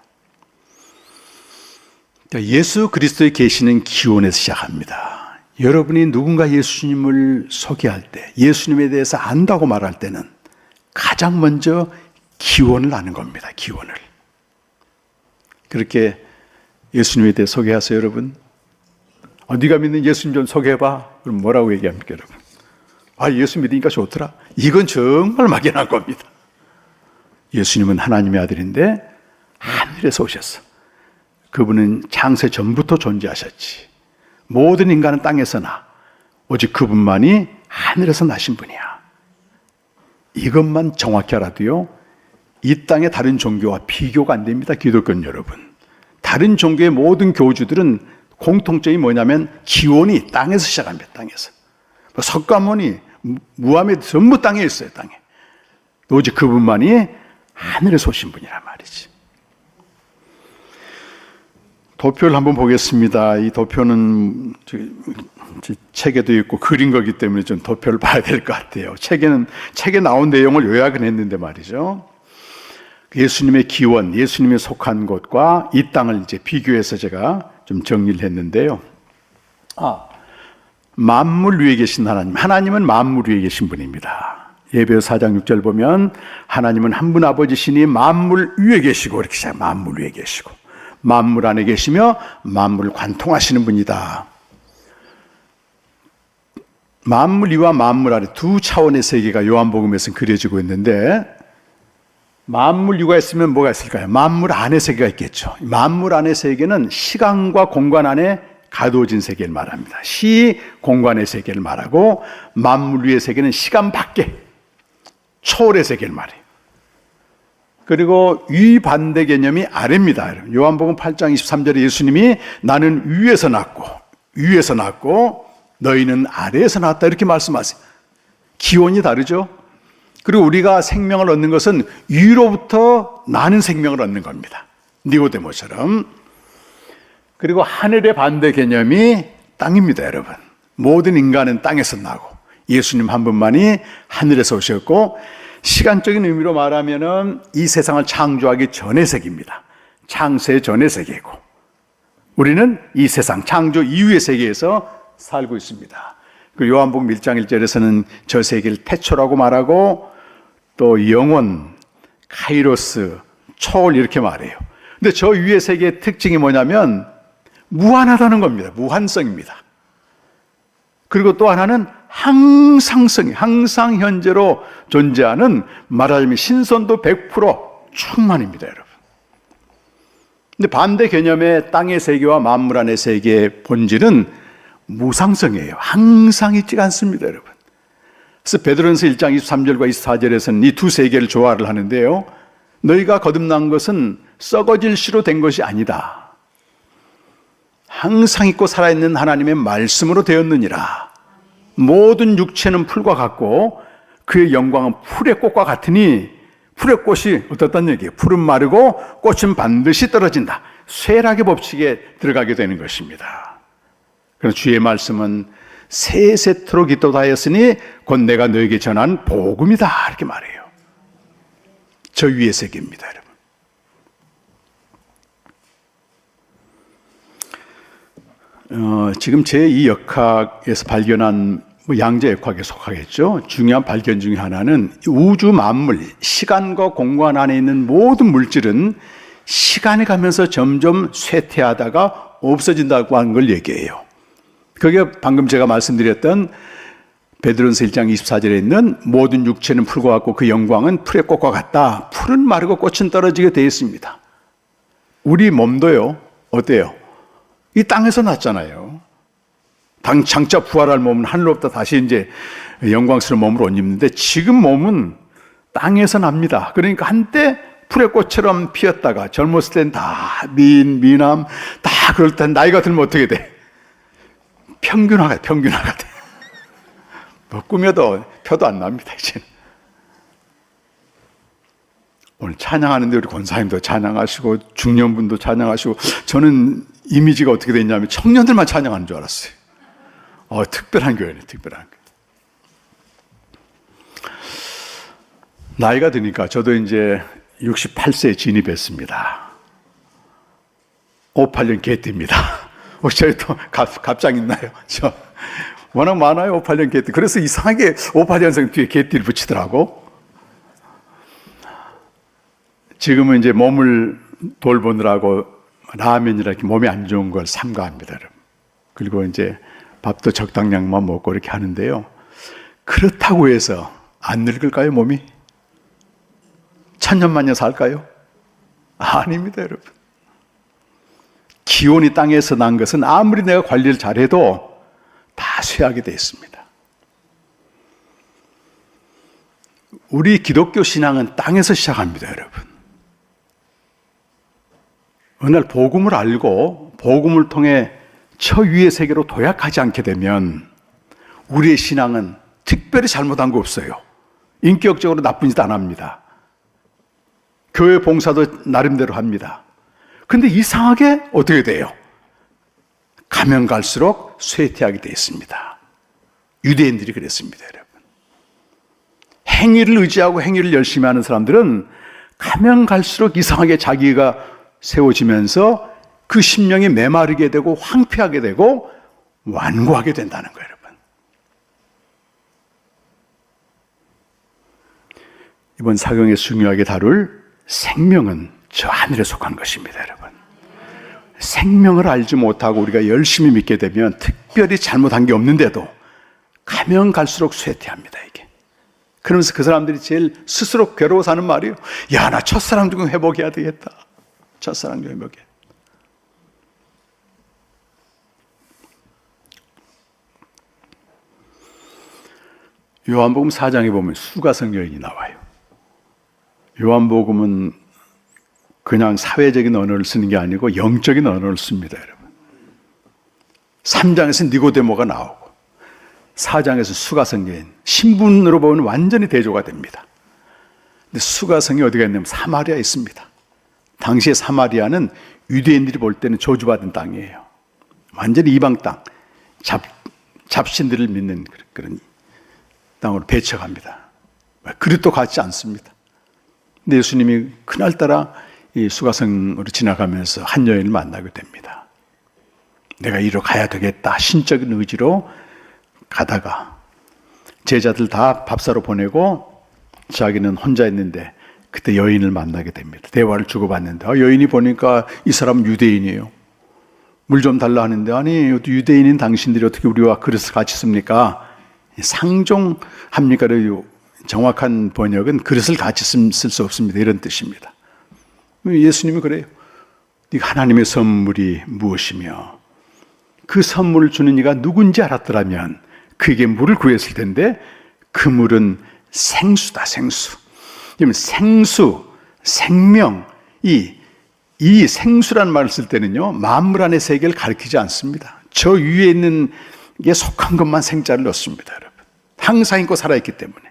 예수 그리스도의 계시는 기원에서 시작합니다. 여러분이 누군가 예수님을 소개할 때, 예수님에 대해서 안다고 말할 때는 가장 먼저 기원을 아는 겁니다. 기원을. 그렇게 예수님에 대해 소개하세요, 여러분. 네가 믿는 예수님 좀 소개해봐. 그럼 뭐라고 얘기합니까, 여러분? 예수 믿으니까 좋더라. 이건 정말 막연한 겁니다. 예수님은 하나님의 아들인데 하늘에서 오셨어. 그분은 창세 전부터 존재하셨지. 모든 인간은 땅에서 나. 오직 그분만이 하늘에서 나신 분이야. 이것만 정확히 알아도요, 이 땅의 다른 종교와 비교가 안 됩니다. 기독교는 여러분. 다른 종교의 모든 교주들은 공통점이 뭐냐면 기원이 땅에서 시작합니다. 땅에서. 석가모니, 무하메드 전부 땅에 있어요. 땅에. 오직 그분만이 하늘에서 오신 분이란 말이지. 도표를 한번 보겠습니다. 이 도표는 책에도 있고 그린 거기 때문에 좀 도표를 봐야 될 것 같아요. 책에 나온 내용을 요약은 했는데 말이죠. 예수님의 기원, 예수님의 속한 곳과 이 땅을 이제 비교해서 제가 좀 정리를 했는데요. 만물 위에 계신 하나님. 하나님은 만물 위에 계신 분입니다. 예배서 4장 6절 보면 하나님은 한 분 아버지시니 만물 위에 계시고 이렇게 시작. 만물 위에 계시고 만물 안에 계시며 만물을 관통하시는 분이다. 만물 위와 만물 아래 두 차원의 세계가 요한복음에서는 그려지고 있는데 만물 위가 있으면 뭐가 있을까요? 만물 안의 세계가 있겠죠. 만물 안의 세계는 시간과 공간 안에 가두어진 세계를 말합니다. 시 공간의 세계를 말하고 만물 위의 세계는 시간 밖에 초월의 세계를 말해요. 그리고 위반대 개념이 아래입니다. 요한복음 8장 23절에 예수님이 나는 위에서 났고 너희는 아래에서 났다 이렇게 말씀하세요. 기원이 다르죠. 그리고 우리가 생명을 얻는 것은 위로부터 나는 생명을 얻는 겁니다. 니고데모처럼. 그리고 하늘의 반대 개념이 땅입니다, 여러분. 모든 인간은 땅에서 나고 예수님 한 분만이 하늘에서 오셨고 시간적인 의미로 말하면은 이 세상을 창조하기 전의 세계입니다. 창세 전의 세계고 우리는 이 세상 창조 이후의 세계에서 살고 있습니다. 그 요한복음 1장 1절에서는 저 세계를 태초라고 말하고 또 영원, 카이로스, 초월 이렇게 말해요. 근데 저 위의 세계의 특징이 뭐냐면 무한하다는 겁니다. 무한성입니다. 그리고 또 하나는 항상성, 항상 현재로 존재하는 말하자면 신선도 100% 충만입니다, 여러분. 근데 반대 개념의 땅의 세계와 만물 안의 세계의 본질은 무상성이에요. 항상 있지가 않습니다, 여러분. 그래서 베드로전서 1장 23절과 24절에서는 이 두 세계를 조화를 하는데요. 너희가 거듭난 것은 썩어질 씨로 된 것이 아니다. 항상 있고 살아있는 하나님의 말씀으로 되었느니라. 모든 육체는 풀과 같고 그의 영광은 풀의 꽃과 같으니 풀의 꽃이 어떻다는 얘기예요? 풀은 마르고 꽃은 반드시 떨어진다. 쇠락의 법칙에 들어가게 되는 것입니다. 그래서 주의 말씀은 세세토록 기도하였으니 곧 내가 너에게 전한 복음이다 이렇게 말해요. 저 위의 세계입니다, 여러분. 지금 제2 역학에서 발견한 양자 역학에 속하겠죠. 중요한 발견 중에 하나는 우주 만물, 시간과 공간 안에 있는 모든 물질은 시간이 가면서 점점 쇠퇴하다가 없어진다고 하는 걸 얘기해요. 그게 방금 제가 말씀드렸던 베드로전서 1장 24절에 있는 모든 육체는 풀과 같고 그 영광은 풀의 꽃과 같다. 풀은 마르고 꽃은 떨어지게 되어 있습니다. 우리 몸도요. 어때요? 이 땅에서 났잖아요. 장차 부활할 몸은 하늘로부터 다시 이제 영광스러운 몸으로 옷 입는데 지금 몸은 땅에서 납니다. 그러니까 한때 풀의 꽃처럼 피었다가 젊었을 땐 다 미남, 다 그럴 땐 나이가 들면 어떻게 돼? 평균화가 돼. 뭐 꾸며도 표도 안 납니다, 이제는. 오늘 찬양하는데 우리 권사님도 찬양하시고 중년분도 찬양하시고 저는 이미지가 어떻게 됐냐면 청년들만 찬양하는 줄 알았어요. 특별한 교회네, 특별한 교회. 나이가 드니까 저도 이제 68세에 진입했습니다. 58년 개띠입니다. 저희 또 갑장 있나요? 저 워낙 많아요, 58년 개띠. 그래서 이상하게 58년생 뒤에 개띠를 붙이더라고. 지금은 이제 몸을 돌보느라고 라면이라 이렇게 몸이 안 좋은 걸 삼가합니다, 여러분. 그리고 이제 밥도 적당량만 먹고 이렇게 하는데요. 그렇다고 해서 안 늙을까요, 몸이? 천년만년 살까요? 아닙니다, 여러분. 기온이 땅에서 난 것은 아무리 내가 관리를 잘해도 다 쇠하게 되어 있습니다. 우리 기독교 신앙은 땅에서 시작합니다, 여러분. 어느 날 복음을 알고 복음을 통해 저 위의 세계로 도약하지 않게 되면 우리의 신앙은 특별히 잘못한 거 없어요. 인격적으로 나쁜 짓 안 합니다. 교회 봉사도 나름대로 합니다. 근데 이상하게 어떻게 돼요? 가면 갈수록 쇠퇴하게 되어 있습니다. 유대인들이 그랬습니다, 여러분. 행위를 의지하고 행위를 열심히 하는 사람들은 가면 갈수록 이상하게 자기가 세워지면서 그 심령이 메마르게 되고 황폐하게 되고 완고하게 된다는 거예요, 여러분. 이번 사경에 중요하게 다룰 생명은 저 하늘에 속한 것입니다, 여러분. 생명을 알지 못하고 우리가 열심히 믿게 되면 특별히 잘못한 게 없는데도 가면 갈수록 쇠퇴합니다, 이게. 그러면서 그 사람들이 제일 스스로 괴로워서 하는 말이에요. 야, 나 첫사랑 좀 회복해야 되겠다. 첫사랑 좀 회복해. 요한복음 4장에 보면 수가성 여인이 나와요. 요한복음은 그냥 사회적인 언어를 쓰는 게 아니고 영적인 언어를 씁니다, 여러분. 3장에서 니고데모가 나오고 4장에서 수가성 여인, 신분으로 보면 완전히 대조가 됩니다. 근데 수가성이 어디가 있냐면 사마리아에 있습니다. 당시에 사마리아는 유대인들이 볼 때는 저주받은 땅이에요. 완전히 이방 땅, 잡신들을 믿는 그런 땅으로 배척합니다. 그릇도 같지 않습니다. 근데 예수님이 그날따라 이 수가성으로 지나가면서 한 여인을 만나게 됩니다. 내가 이리로 가야 되겠다. 신적인 의지로 가다가 제자들 다 밥 사러 보내고 자기는 혼자 있는데 그때 여인을 만나게 됩니다. 대화를 주고받는데 여인이 보니까 이 사람은 유대인이에요. 물 좀 달라 하는데 아니 유대인인 당신들이 어떻게 우리와 그릇을 같이 씁니까? 상종합니까? 정확한 번역은 그릇을 같이 쓸 수 없습니다. 이런 뜻입니다. 예수님이 그래요. 네가 하나님의 선물이 무엇이며 그 선물을 주는 이가 누군지 알았더라면 그에게 물을 구했을 텐데 그 물은 생수다, 생수. 생수, 생명, 이 생수라는 말을 쓸 때는요, 만물 안의 세계를 가리키지 않습니다. 저 위에 있는 게 속한 것만 생자를 넣습니다, 여러분. 항상 있고 살아있기 때문에.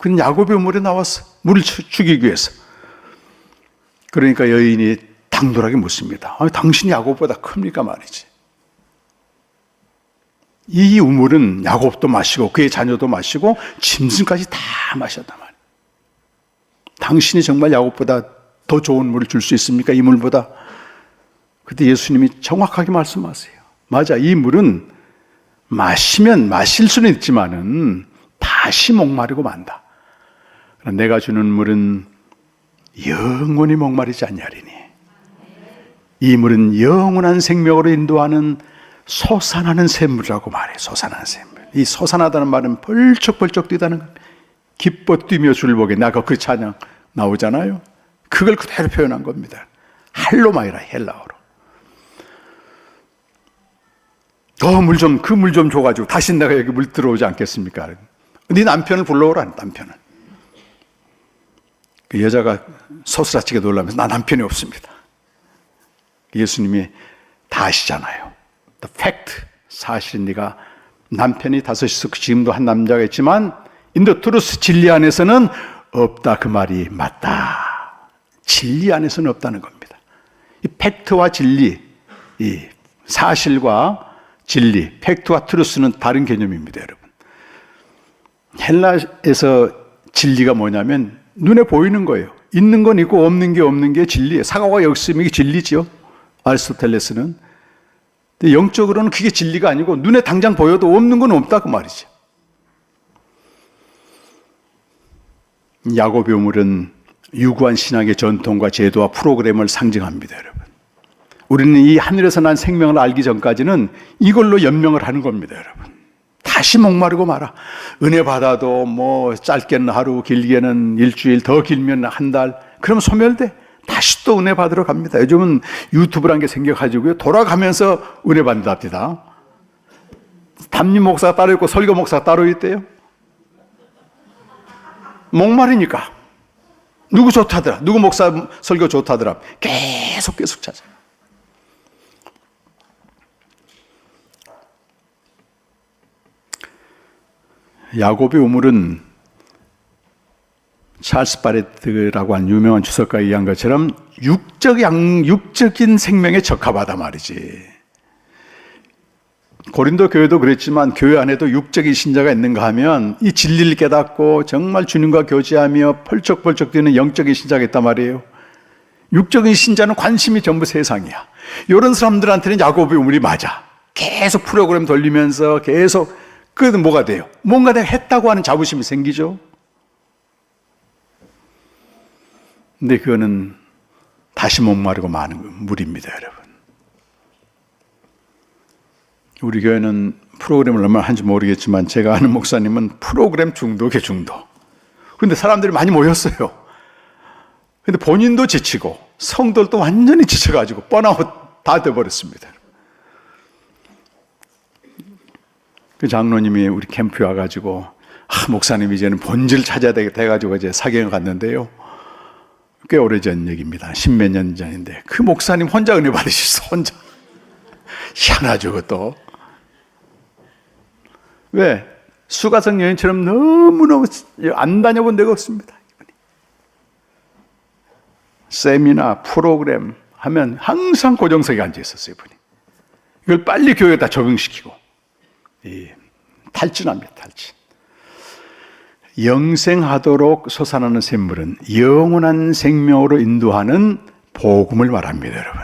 그는 야곱의 물에 나왔어. 물을 주기 위해서. 그러니까 여인이 당돌하게 묻습니다. 당신이 야곱보다 큽니까 말이지. 이 우물은 야곱도 마시고 그의 자녀도 마시고 짐승까지 다 마셨단 말이에요. 당신이 정말 야곱보다 더 좋은 물을 줄 수 있습니까? 이 물보다. 그때 예수님이 정확하게 말씀하세요. 맞아, 이 물은 마시면 마실 수는 있지만은 다시 목마르고 만다. 내가 주는 물은 영원히 목마르지 않냐리니. 이 물은 영원한 생명으로 인도하는 솟아나는 샘물이라고 말해요. 솟아나는 샘물. 이 솟아나다는 말은 벌쩍벌쩍 뛰다는 겁니다. 기뻐 뛰며 주를 보게. 나가 그 찬양 나오잖아요. 그걸 그대로 표현한 겁니다. 할로마이라, 헬라어로. 그 물 좀 줘가지고 다시 내가 여기 물 들어오지 않겠습니까? 네 남편을 불러오라, 남편을. 그 여자가 소스라치게 놀라면서 나 남편이 없습니다. 예수님이 다 아시잖아요. The fact, 사실은 네가 남편이 다섯이서 지금도 한 남자가 있지만 in the truth, 진리 안에서는 없다. 그 말이 맞다. 진리 안에서는 없다는 겁니다. 이 팩트와 진리, 이 사실과 진리, 팩트와 트루스는 다른 개념입니다, 여러분. 헬라에서 진리가 뭐냐면 눈에 보이는 거예요. 있는 건 있고 없는 게 진리예요. 사과가 역습이 진리죠. 아리스토텔레스는. 근데 영적으로는 그게 진리가 아니고 눈에 당장 보여도 없는 건 없다 그 말이죠. 야곱의 우물은 유구한 신학의 전통과 제도와 프로그램을 상징합니다, 여러분. 우리는 이 하늘에서 난 생명을 알기 전까지는 이걸로 연명을 하는 겁니다, 여러분. 다시 목마르고 말아. 은혜 받아도 뭐 짧게는 하루, 길게는 일주일, 더 길면 한 달. 그러면 소멸돼. 다시 또 은혜 받으러 갑니다. 요즘은 유튜브란 게 생겨가지고요. 돌아가면서 은혜 받는답니다. 담임 목사가 따로 있고 설교 목사가 따로 있대요. 목마르니까. 누구 좋다더라. 누구 목사 설교 좋다더라. 계속 찾아. 야곱의 우물은 찰스 바레트라고 한 유명한 주석가가 얘기한 것처럼 육적인 생명에 적합하다 말이지. 고린도 교회도 그랬지만 교회 안에도 육적인 신자가 있는가 하면 이 진리를 깨닫고 정말 주님과 교제하며 펄쩍펄쩍 뛰는 영적인 신자가 있단 말이에요. 육적인 신자는 관심이 전부 세상이야. 이런 사람들한테는 야곱의 우물이 맞아. 계속 프로그램 돌리면서 계속 그래도 뭐가 돼요? 뭔가 내가 했다고 하는 자부심이 생기죠. 근데 그거는 다시 목마르고 많은 물입니다, 여러분. 우리 교회는 프로그램을 얼마나 하는지 모르겠지만 제가 아는 목사님은 프로그램 중독에 중독. 근데 사람들이 많이 모였어요. 근데 본인도 지치고 성도들도 완전히 지쳐가지고 번아웃 다 돼버렸습니다. 그 장로님이 우리 캠프에 와가지고 목사님 이제는 본질 찾아야 되겠다 해가지고 이제 사경을 갔는데요. 꽤 오래전 얘기입니다. 10몇 년 전인데 그 목사님 혼자 은혜 받으셨어. 혼자. 희한하죠 그것도. 왜? 수가성 여인처럼 너무너무 안 다녀본 데가 없습니다. 세미나 프로그램 하면 항상 고정석에 앉아 있었어요. 이분이. 이걸 빨리 교회에다 적응시키고 탈진합니다. 탈진. 영생하도록 솟아나는 샘물은 영원한 생명으로 인도하는 복음을 말합니다. 여러분.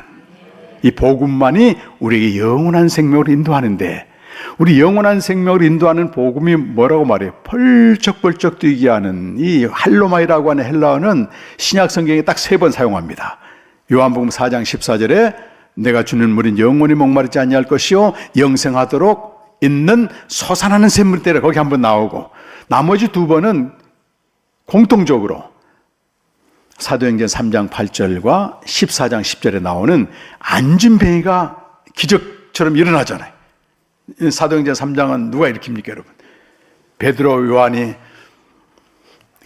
이 복음만이 우리에게 영원한 생명으로 인도하는데 우리 영원한 생명을 인도하는 복음이 뭐라고 말해요? 펄쩍펄쩍 뛰게 하는 이 할로마이라고 하는 헬라어는 신약 성경에 딱 3번 사용합니다. 요한복음 4장 14절에 내가 주는 물은 영원히 목마르지 아니할 것이요 영생하도록 있는 솟아나는 샘물대로 거기 한번 나오고 나머지 2번은 공통적으로 사도행전 3장 8절과 14장 10절에 나오는 안진뱅이가 기적처럼 일어나잖아요. 사도행전 3장은 누가 일으킵니까 여러분? 베드로 요한이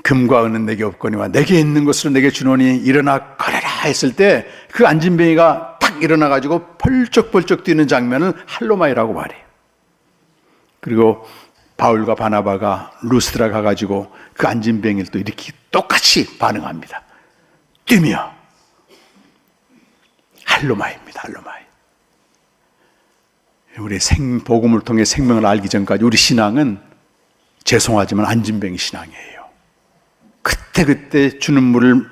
금과 은은 내게 없거니와 내게 있는 것으로 내게 주노니 일어나 걸어라 했을 때 그 안진뱅이가 탁 일어나가지고 펄쩍펄쩍 뛰는 장면을 할로마이라고 말해요. 그리고 바울과 바나바가 루스드라 가가지고 그 안진뱅이를 또 이렇게 똑같이 반응합니다. 뛰며 할로마이입니다. 할로마이. 우리 복음을 통해 생명을 알기 전까지 우리 신앙은 죄송하지만 안진뱅이 신앙이에요. 그때 주는 물을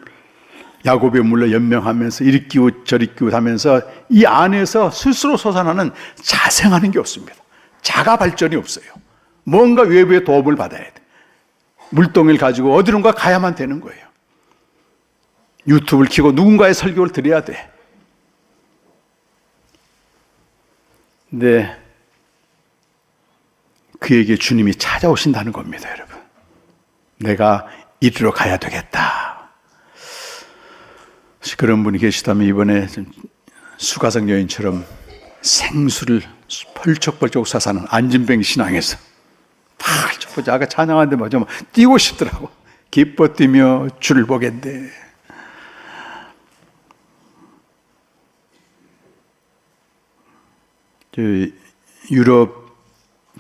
야곱의 물로 연명하면서 이리끼고 저리끼고 하면서 이 안에서 스스로 솟아나는 자생하는 게 없습니다. 자가 발전이 없어요. 뭔가 외부의 도움을 받아야 돼. 물동이를 가지고 어디론가 가야만 되는 거예요. 유튜브를 켜고 누군가의 설교를 들어야 돼. 근데 그에게 주님이 찾아오신다는 겁니다, 여러분. 내가 이리로 가야 되겠다. 그런 분이 계시다면 이번에 수가성 여인처럼 생수를 펄쩍펄쩍 솟아나는 안진뱅이 신앙에서 펄쩍펄쩍 아까 찬양하는데 뭐 좀 뛰고 싶더라고. 기뻐 뛰며 주를 보겠네. 유럽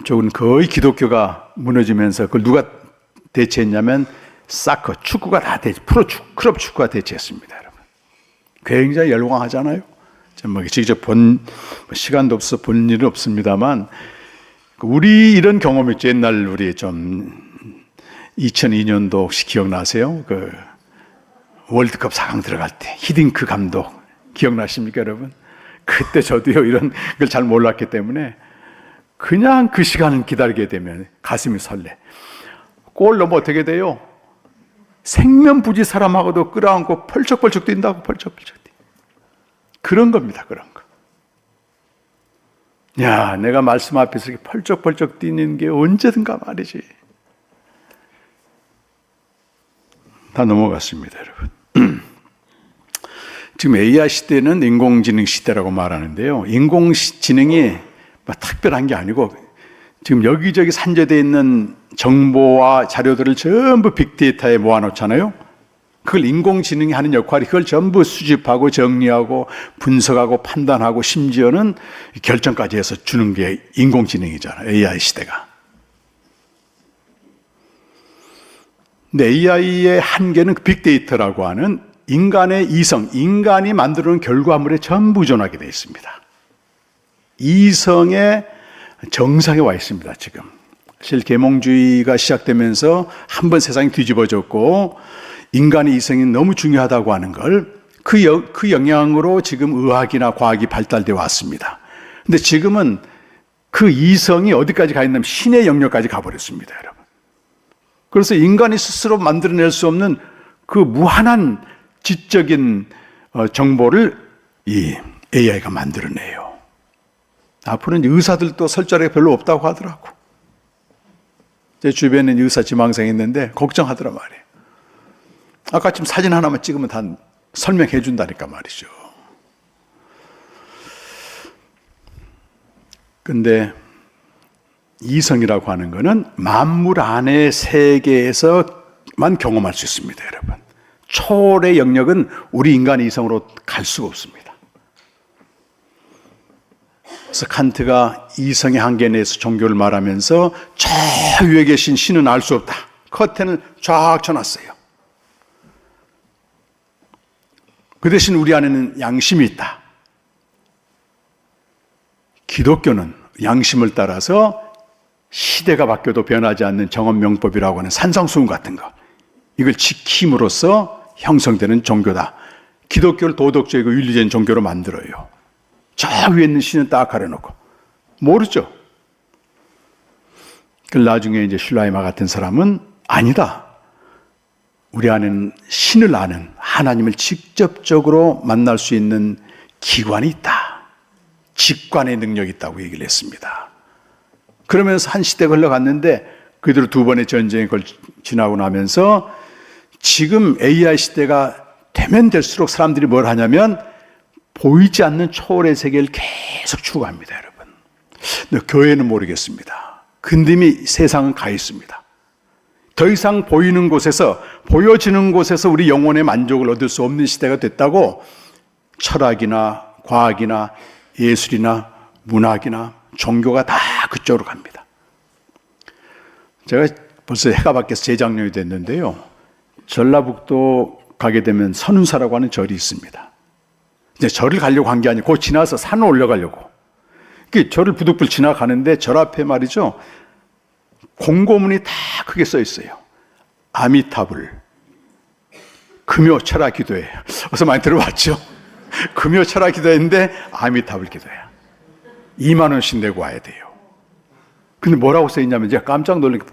쪽은 거의 기독교가 무너지면서 그걸 누가 대체했냐면 사커, 축구가 다 클럽 축구가 대체했습니다, 여러분. 굉장히 열광하잖아요. 뭐 직접 본 시간도 없어 본 일은 없습니다만 우리 이런 경험했죠. 옛날 우리 좀 2002년도 혹시 기억나세요? 그 월드컵 4강 들어갈 때 히딩크 감독 기억나십니까, 여러분? 그때 저도요 이런 걸 잘 몰랐기 때문에 그냥 그 시간을 기다리게 되면 가슴이 설레. 골 넣으면 어떻게 돼요? 생면부지 사람하고도 끌어안고 펄쩍펄쩍 뛴다고. 펄쩍펄쩍 뛰. 그런 겁니다. 그런 거. 야, 내가 말씀 앞에서 이렇게 펄쩍펄쩍 뛰는 게 언제든가 말이지. 다 넘어갔습니다, 여러분. 지금 AI 시대는 인공지능 시대라고 말하는데요. 인공지능이 특별한 게 아니고 지금 여기저기 산재되어 있는 정보와 자료들을 전부 빅데이터에 모아놓잖아요. 그걸 인공지능이 하는 역할이 그걸 전부 수집하고 정리하고 분석하고 판단하고 심지어는 결정까지 해서 주는 게 인공지능이잖아요. AI 시대가. 근데 AI의 한계는 빅데이터라고 하는 인간의 이성, 인간이 만들어놓은 결과물에 전부 의존하게 되어 있습니다. 이성의 정상에 와 있습니다, 지금. 사실 계몽주의가 시작되면서 한번 세상이 뒤집어졌고 인간의 이성이 너무 중요하다고 하는 걸 그 영향으로 지금 의학이나 과학이 발달되어 왔습니다. 근데 지금은 그 이성이 어디까지 가 있냐면 신의 영역까지 가버렸습니다, 여러분. 그래서 인간이 스스로 만들어낼 수 없는 그 무한한 지적인 정보를 이 AI가 만들어내요. 앞으로는 의사들도 설 자리가 별로 없다고 하더라고. 제 주변에 의사 지망생이 있는데 걱정하더라 말이에요. 아까 지금 사진 하나만 찍으면 다 설명해 준다니까 말이죠. 근데 이성이라고 하는 거는 만물 안의 세계에서만 경험할 수 있습니다, 여러분. 초월의 영역은 우리 인간의 이성으로 갈 수가 없습니다. 그래서 칸트가 이성의 한계에 대해서 종교를 말하면서 저 위에 계신 신은 알 수 없다. 커튼을 쫙 쳐놨어요. 그 대신 우리 안에는 양심이 있다. 기독교는 양심을 따라서 시대가 바뀌어도 변하지 않는 정언명법이라고 하는 산상수훈 같은 거, 이걸 지킴으로써 형성되는 종교다. 기독교를 도덕적이고 윤리적인 종교로 만들어요. 저 위에 있는 신은 딱 가려놓고 모르죠. 그 나중에 이제 슐라이마 같은 사람은 아니다. 우리 안에는 신을 아는 하나님을 직접적으로 만날 수 있는 기관이 있다. 직관의 능력이 있다고 얘기를 했습니다. 그러면서 한 시대가 흘러갔는데 그대로 두 번의 전쟁이 지나고 나면서 지금 AI 시대가 되면 될수록 사람들이 뭘 하냐면 보이지 않는 초월의 세계를 계속 추구합니다, 여러분. 근데 교회는 모르겠습니다. 근데 이미 세상은 가 있습니다. 더 이상 보이는 곳에서, 보여지는 곳에서 우리 영혼의 만족을 얻을 수 없는 시대가 됐다고 철학이나 과학이나 예술이나 문학이나 종교가 다 그쪽으로 갑니다. 제가 벌써 해가 바뀌어서 재작년이 됐는데요. 전라북도 가게 되면 선운사라고 하는 절이 있습니다. 이제 절을 가려고 한 게 아니고 곧 지나서 산을 올라가려고. 그 절을 부득불 지나가는데 절 앞에 말이죠. 공고문이 다 크게 써 있어요. 아미타불, 금요 철학 기도회. 어서 많이 들어봤죠? 금요 철학 기도회인데 아미타불 기도회야. 2만 원씩 내고 와야 돼요. 근데 뭐라고 써 있냐면 제가 깜짝 놀란 게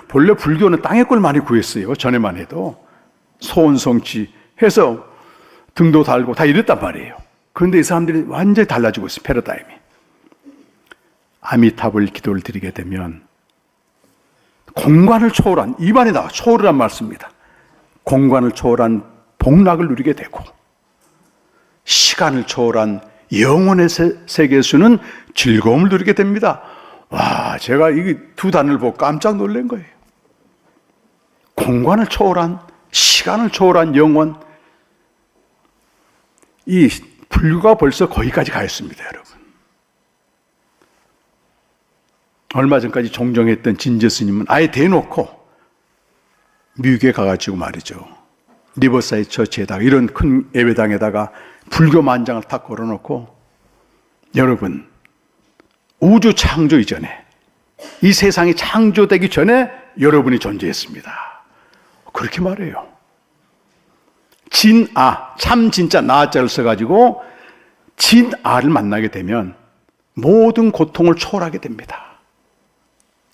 본래 불교는 땅의 걸 많이 구했어요. 전에만 해도. 소원성취 해서 등도 달고 다 이랬단 말이에요. 그런데 이 사람들이 완전히 달라지고 있어요. 패러다임이. 아미타불 기도를 드리게 되면 공간을 초월한, 입안에 나와 초월이란 말씀입니다. 공간을 초월한 복락을 누리게 되고 시간을 초월한 영혼의 세계에서는 즐거움을 누리게 됩니다. 와, 제가 이 두 단을 보고 깜짝 놀란 거예요. 공간을 초월한, 시간을 초월한 영혼. 이 불교가 벌써 거기까지 가 있습니다, 여러분. 얼마 전까지 종정했던 진저 스님은 아예 대놓고 미국에 가가지고 말이죠. 리버사이드 처치에다가 이런 큰 예배당에다가 불교 만장을 탁 걸어놓고 여러분, 우주 창조 이전에, 이 세상이 창조되기 전에 여러분이 존재했습니다. 그렇게 말해요. 진아, 참 진짜 나자를 써가지고 진아를 만나게 되면 모든 고통을 초월하게 됩니다.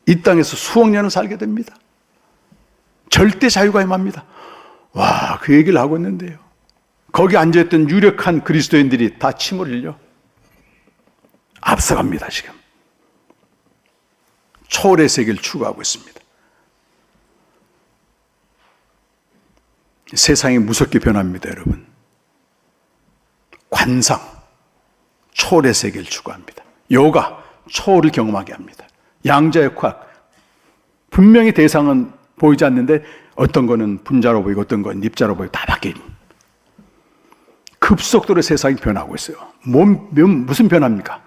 이 땅에서 수억 년을 살게 됩니다. 절대 자유가 임합니다. 와, 그 얘기를 하고 있는데요. 거기 앉아있던 유력한 그리스도인들이 다 침을 흘려 앞서갑니다, 지금. 초월의 세계를 추구하고 있습니다. 세상이 무섭게 변합니다, 여러분. 관상, 초월의 세계를 추구합니다. 요가, 초월을 경험하게 합니다. 양자역학, 분명히 대상은 보이지 않는데 어떤 거는 분자로 보이고 어떤 건 입자로 보이고 다 바뀌는. 급속도로 세상이 변하고 있어요. 무슨 변화입니까?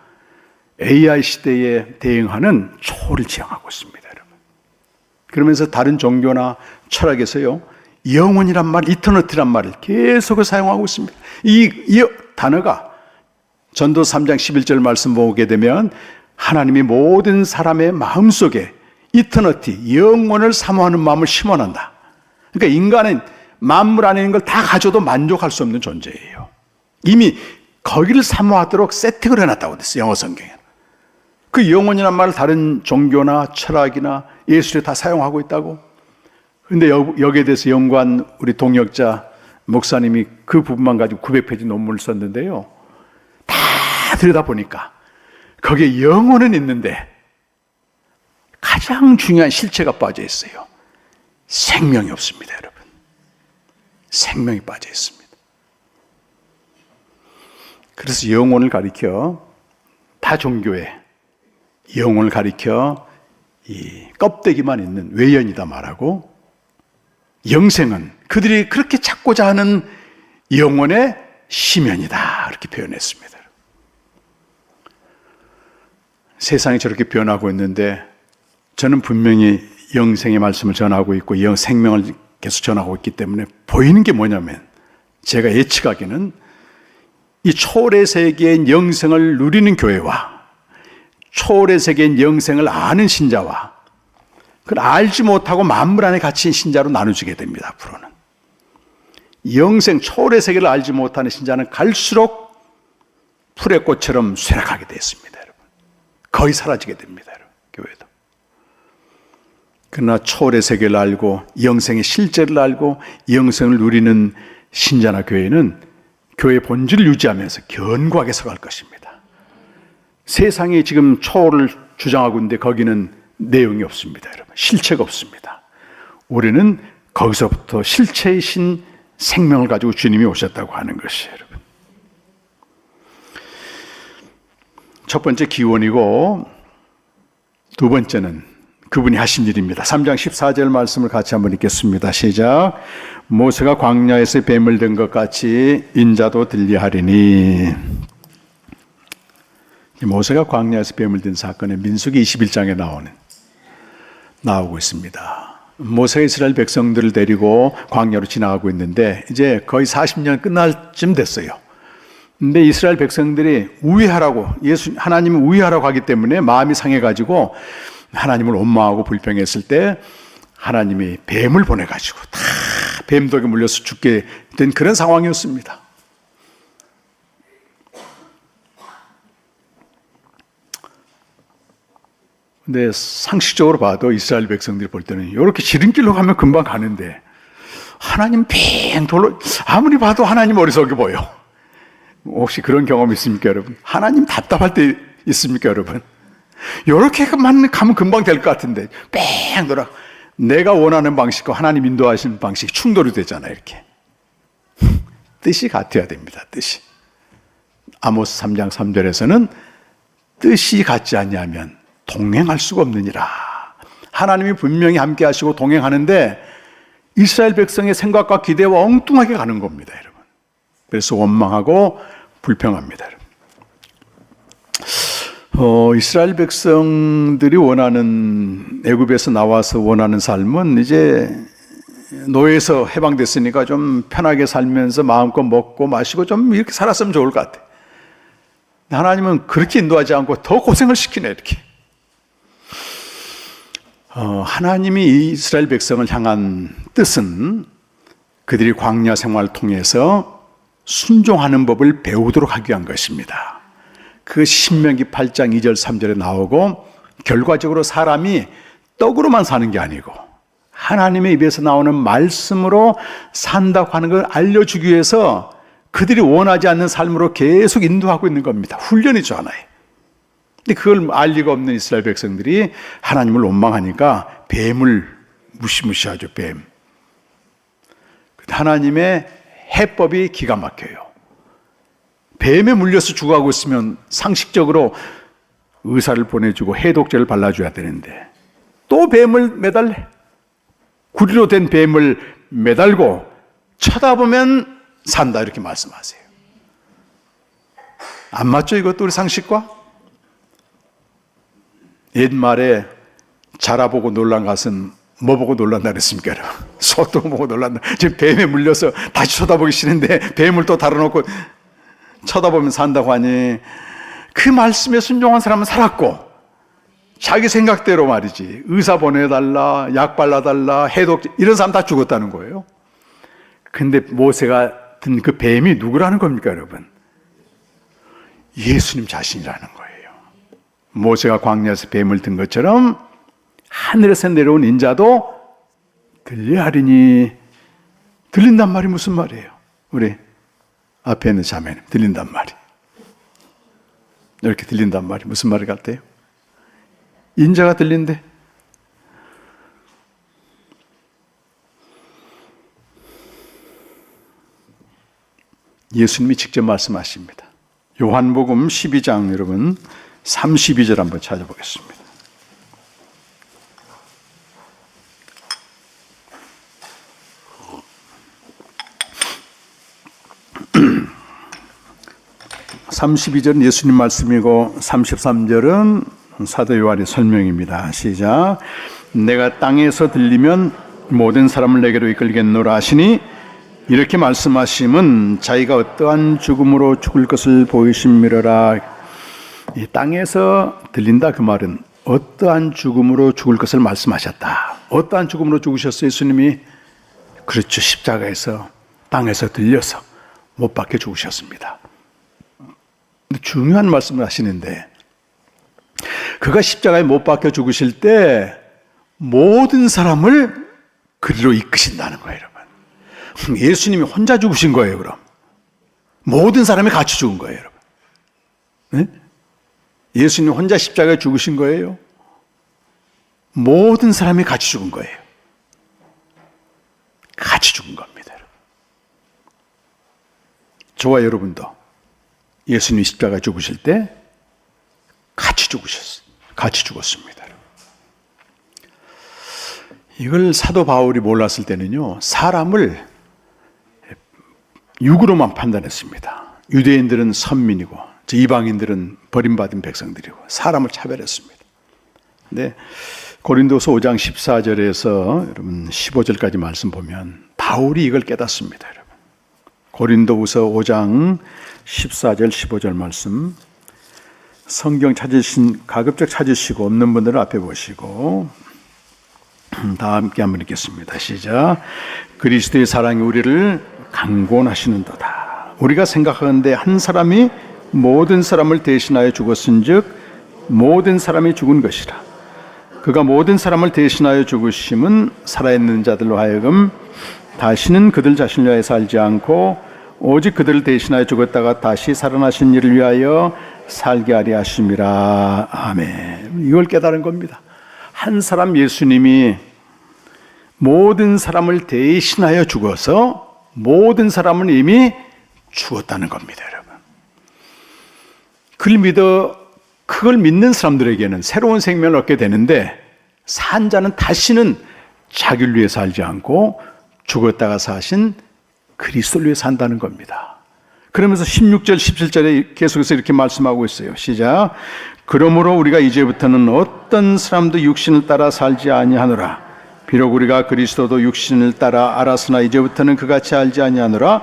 AI 시대에 대응하는 초월을 지향하고 있습니다, 여러분. 그러면서 다른 종교나 철학에서요, 영혼이란 말, 이터너티란 말을 계속 사용하고 있습니다. 이 단어가 전도 3장 11절 말씀 보게 되면 하나님이 모든 사람의 마음속에 이터너티, 영혼을 사모하는 마음을 심어낸다. 그러니까 인간은 만물 안에 있는 걸 다 가져도 만족할 수 없는 존재예요. 이미 거기를 사모하도록 세팅을 해놨다고 됐어요, 영어 성경에는. 그 영혼이란 말을 다른 종교나 철학이나 예술에 다 사용하고 있다고. 그런데 여기에 대해서 연구한 우리 동역자 목사님이 그 부분만 가지고 900페이지 논문을 썼는데요. 다 들여다보니까 거기에 영혼은 있는데 가장 중요한 실체가 빠져 있어요. 생명이 없습니다, 여러분. 생명이 빠져 있습니다. 그래서 영혼을 가리켜, 다 종교에 영혼을 가리켜 이 껍데기만 있는 외연이다 말하고, 영생은 그들이 그렇게 찾고자 하는 영혼의 시면이다, 이렇게 표현했습니다. 세상이 저렇게 변하고 있는데 저는 분명히 영생의 말씀을 전하고 있고 생명을 계속 전하고 있기 때문에 보이는 게 뭐냐면, 제가 예측하기는 이 초월의 세계인 영생을 누리는 교회와 초월의 세계인 영생을 아는 신자와 그걸 알지 못하고 만물 안에 갇힌 신자로 나누어지게 됩니다. 앞으로는 영생, 초월의 세계를 알지 못하는 신자는 갈수록 풀의 꽃처럼 쇠락하게 되었습니다, 여러분. 거의 사라지게 됩니다, 여러분. 교회도. 그러나 초월의 세계를 알고 영생의 실제를 알고 영생을 누리는 신자나 교회는 교회의 본질을 유지하면서 견고하게 서갈 것입니다. 세상이 지금 초월을 주장하고 있는데 거기는 내용이 없습니다, 여러분. 실체가 없습니다. 우리는 거기서부터 실체이신 생명을 가지고 주님이 오셨다고 하는 것이에요, 여러분. 첫 번째 기원이고, 두 번째는 그분이 하신 일입니다. 3장 14절 말씀을 같이 한번 읽겠습니다. 시작. 모세가 광야에서 뱀을 든 것 같이 인자도 들리하리니. 모세가 광야에서 뱀을 든 사건은 민수기 21장에 나오고 있습니다. 모세가 이스라엘 백성들을 데리고 광야로 지나가고 있는데 이제 거의 40년 끝날 쯤 됐어요. 근데 이스라엘 백성들이 우회하라고, 하나님을 우회하라고 하기 때문에 마음이 상해가지고 하나님을 원망하고 불평했을 때 하나님이 뱀을 보내가지고 다 뱀독에 물려서 죽게 된 그런 상황이었습니다. 근데 상식적으로 봐도 이스라엘 백성들이 볼 때는 이렇게 지름길로 가면 금방 가는데 하나님 빙 돌로, 아무리 봐도 하나님 어리석게 보여. 혹시 그런 경험 있습니까, 여러분? 하나님 답답할 때 있습니까, 여러분? 이렇게만 가면 금방 될 것 같은데 뺑 돌아. 내가 원하는 방식과 하나님 인도하시는 방식이 충돌이 되잖아요, 이렇게. 뜻이 같아야 됩니다, 뜻이. 아모스 3장 3절에서는 뜻이 같지 않냐면 동행할 수가 없느니라. 하나님이 분명히 함께 하시고 동행하는데 이스라엘 백성의 생각과 기대와 엉뚱하게 가는 겁니다, 여러분. 그래서 원망하고 불평합니다, 여러분. 이스라엘 백성들이 원하는, 애굽에서 나와서 원하는 삶은 이제 노예에서 해방됐으니까 좀 편하게 살면서 마음껏 먹고 마시고 좀 이렇게 살았으면 좋을 것 같아. 하나님은 그렇게 인도하지 않고 더 고생을 시키네, 이렇게. 하나님이 이스라엘 백성을 향한 뜻은 그들이 광야 생활을 통해서 순종하는 법을 배우도록 하기 위한 것입니다. 그 신명기 8장 2절 3절에 나오고, 결과적으로 사람이 떡으로만 사는 게 아니고 하나님의 입에서 나오는 말씀으로 산다고 하는 걸 알려주기 위해서 그들이 원하지 않는 삶으로 계속 인도하고 있는 겁니다. 훈련이죠, 하나의. 근데 그걸 알 리가 없는 이스라엘 백성들이 하나님을 원망하니까 뱀을 무시무시하죠, 뱀. 하나님의 해법이 기가 막혀요. 뱀에 물려서 죽어가고 있으면 상식적으로 의사를 보내주고 해독제를 발라줘야 되는데 또 뱀을 매달래. 구리로 된 뱀을 매달고 쳐다보면 산다 이렇게 말씀하세요. 안 맞죠? 이것도 우리 상식과? 옛말에 자라보고 놀란 것은 뭐 보고 놀란다 그랬습니까? 소똥 보고 놀란다. 지금 뱀에 물려서 다시 쳐다보기 싫은데 뱀을 또 달아놓고 쳐다보면 산다고 하니 그 말씀에 순종한 사람은 살았고 자기 생각대로 말이지 의사 보내달라, 약 발라달라, 해독 이런 사람 다 죽었다는 거예요. 근데 모세가 든 그 뱀이 누구라는 겁니까, 여러분? 예수님 자신이라는 거예요. 모세가 광야에서 뱀을 든 것처럼 하늘에서 내려온 인자도 들려야 하리니. 들린단 말이 무슨 말이에요? 우리 앞에 있는 자매님, 들린단 말이. 이렇게 들린단 말이 무슨 말이 같아요? 인자가 들린대. 예수님이 직접 말씀하십니다. 요한복음 12장 여러분 32절 한번 찾아보겠습니다. (32절은) 예수님 말씀이고 33절은 사도 요한의 설명입니다. 시작. 내가 땅에서 들리면 모든 사람을 내게로 이끌겠노라 하시니 이렇게 말씀하심은 자기가 어떠한 죽음으로 죽을 것을 보이심이로라. 이 땅에서 들린다 그 말은 어떠한 죽음으로 죽을 것을 말씀하셨다. 어떠한 죽음으로 죽으셨어요 예수님이? 그렇죠. 십자가에서 땅에서 들려서 못 박혀 죽으셨습니다. 중요한 말씀을 하시는데 그가 십자가에 못 박혀 죽으실 때 모든 사람을 그리로 이끄신다는 거예요, 여러분. 예수님이 혼자 죽으신 거예요, 그럼. 모든 사람이 같이 죽은 거예요, 여러분. 네? 예수님 혼자 십자가에 죽으신 거예요? 모든 사람이 같이 죽은 거예요. 같이 죽은 겁니다, 여러분. 저와 여러분도 예수님이 십자가에 죽으실 때 같이 죽으셨어요. 같이 죽었습니다. 이걸 사도 바울이 몰랐을 때는요, 사람을 육으로만 판단했습니다. 유대인들은 선민이고 이방인들은 버림받은 백성들이고 사람을 차별했습니다. 근데 고린도서 5장 14절에서 여러분 15절까지 말씀 보면 바울이 이걸 깨닫습니다. 여러분. 고린도후서 5장 14절 15절 말씀 성경 찾으신 가급적 찾으시고 없는 분들은 앞에 보시고 다 함께 한번 읽겠습니다. 시작. 그리스도의 사랑이 우리를 강권하시는도다. 우리가 생각하건대 한 사람이 모든 사람을 대신하여 죽었은즉 모든 사람이 죽은 것이라. 그가 모든 사람을 대신하여 죽으심은 살아있는 자들로 하여금 다시는 그들 자신을 위하여 살지 않고 오직 그들을 대신하여 죽었다가 다시 살아나신 이를 위하여 살게 하리 하심이라. 아멘. 이걸 깨달은 겁니다. 한 사람 예수님이 모든 사람을 대신하여 죽어서 모든 사람은 이미 죽었다는 겁니다, 여러분. 그걸 믿는 사람들에게는 새로운 생명을 얻게 되는데 산 자는 다시는 자기를 위해 살지 않고 죽었다가 사신 그리스도를 위해 산다는 겁니다. 그러면서 16절, 17절에 계속해서 이렇게 말씀하고 있어요. 시작. 그러므로 우리가 이제부터는 어떤 사람도 육신을 따라 살지 아니하노라. 비록 우리가 그리스도도 육신을 따라 알았으나 이제부터는 그같이 알지 아니하노라.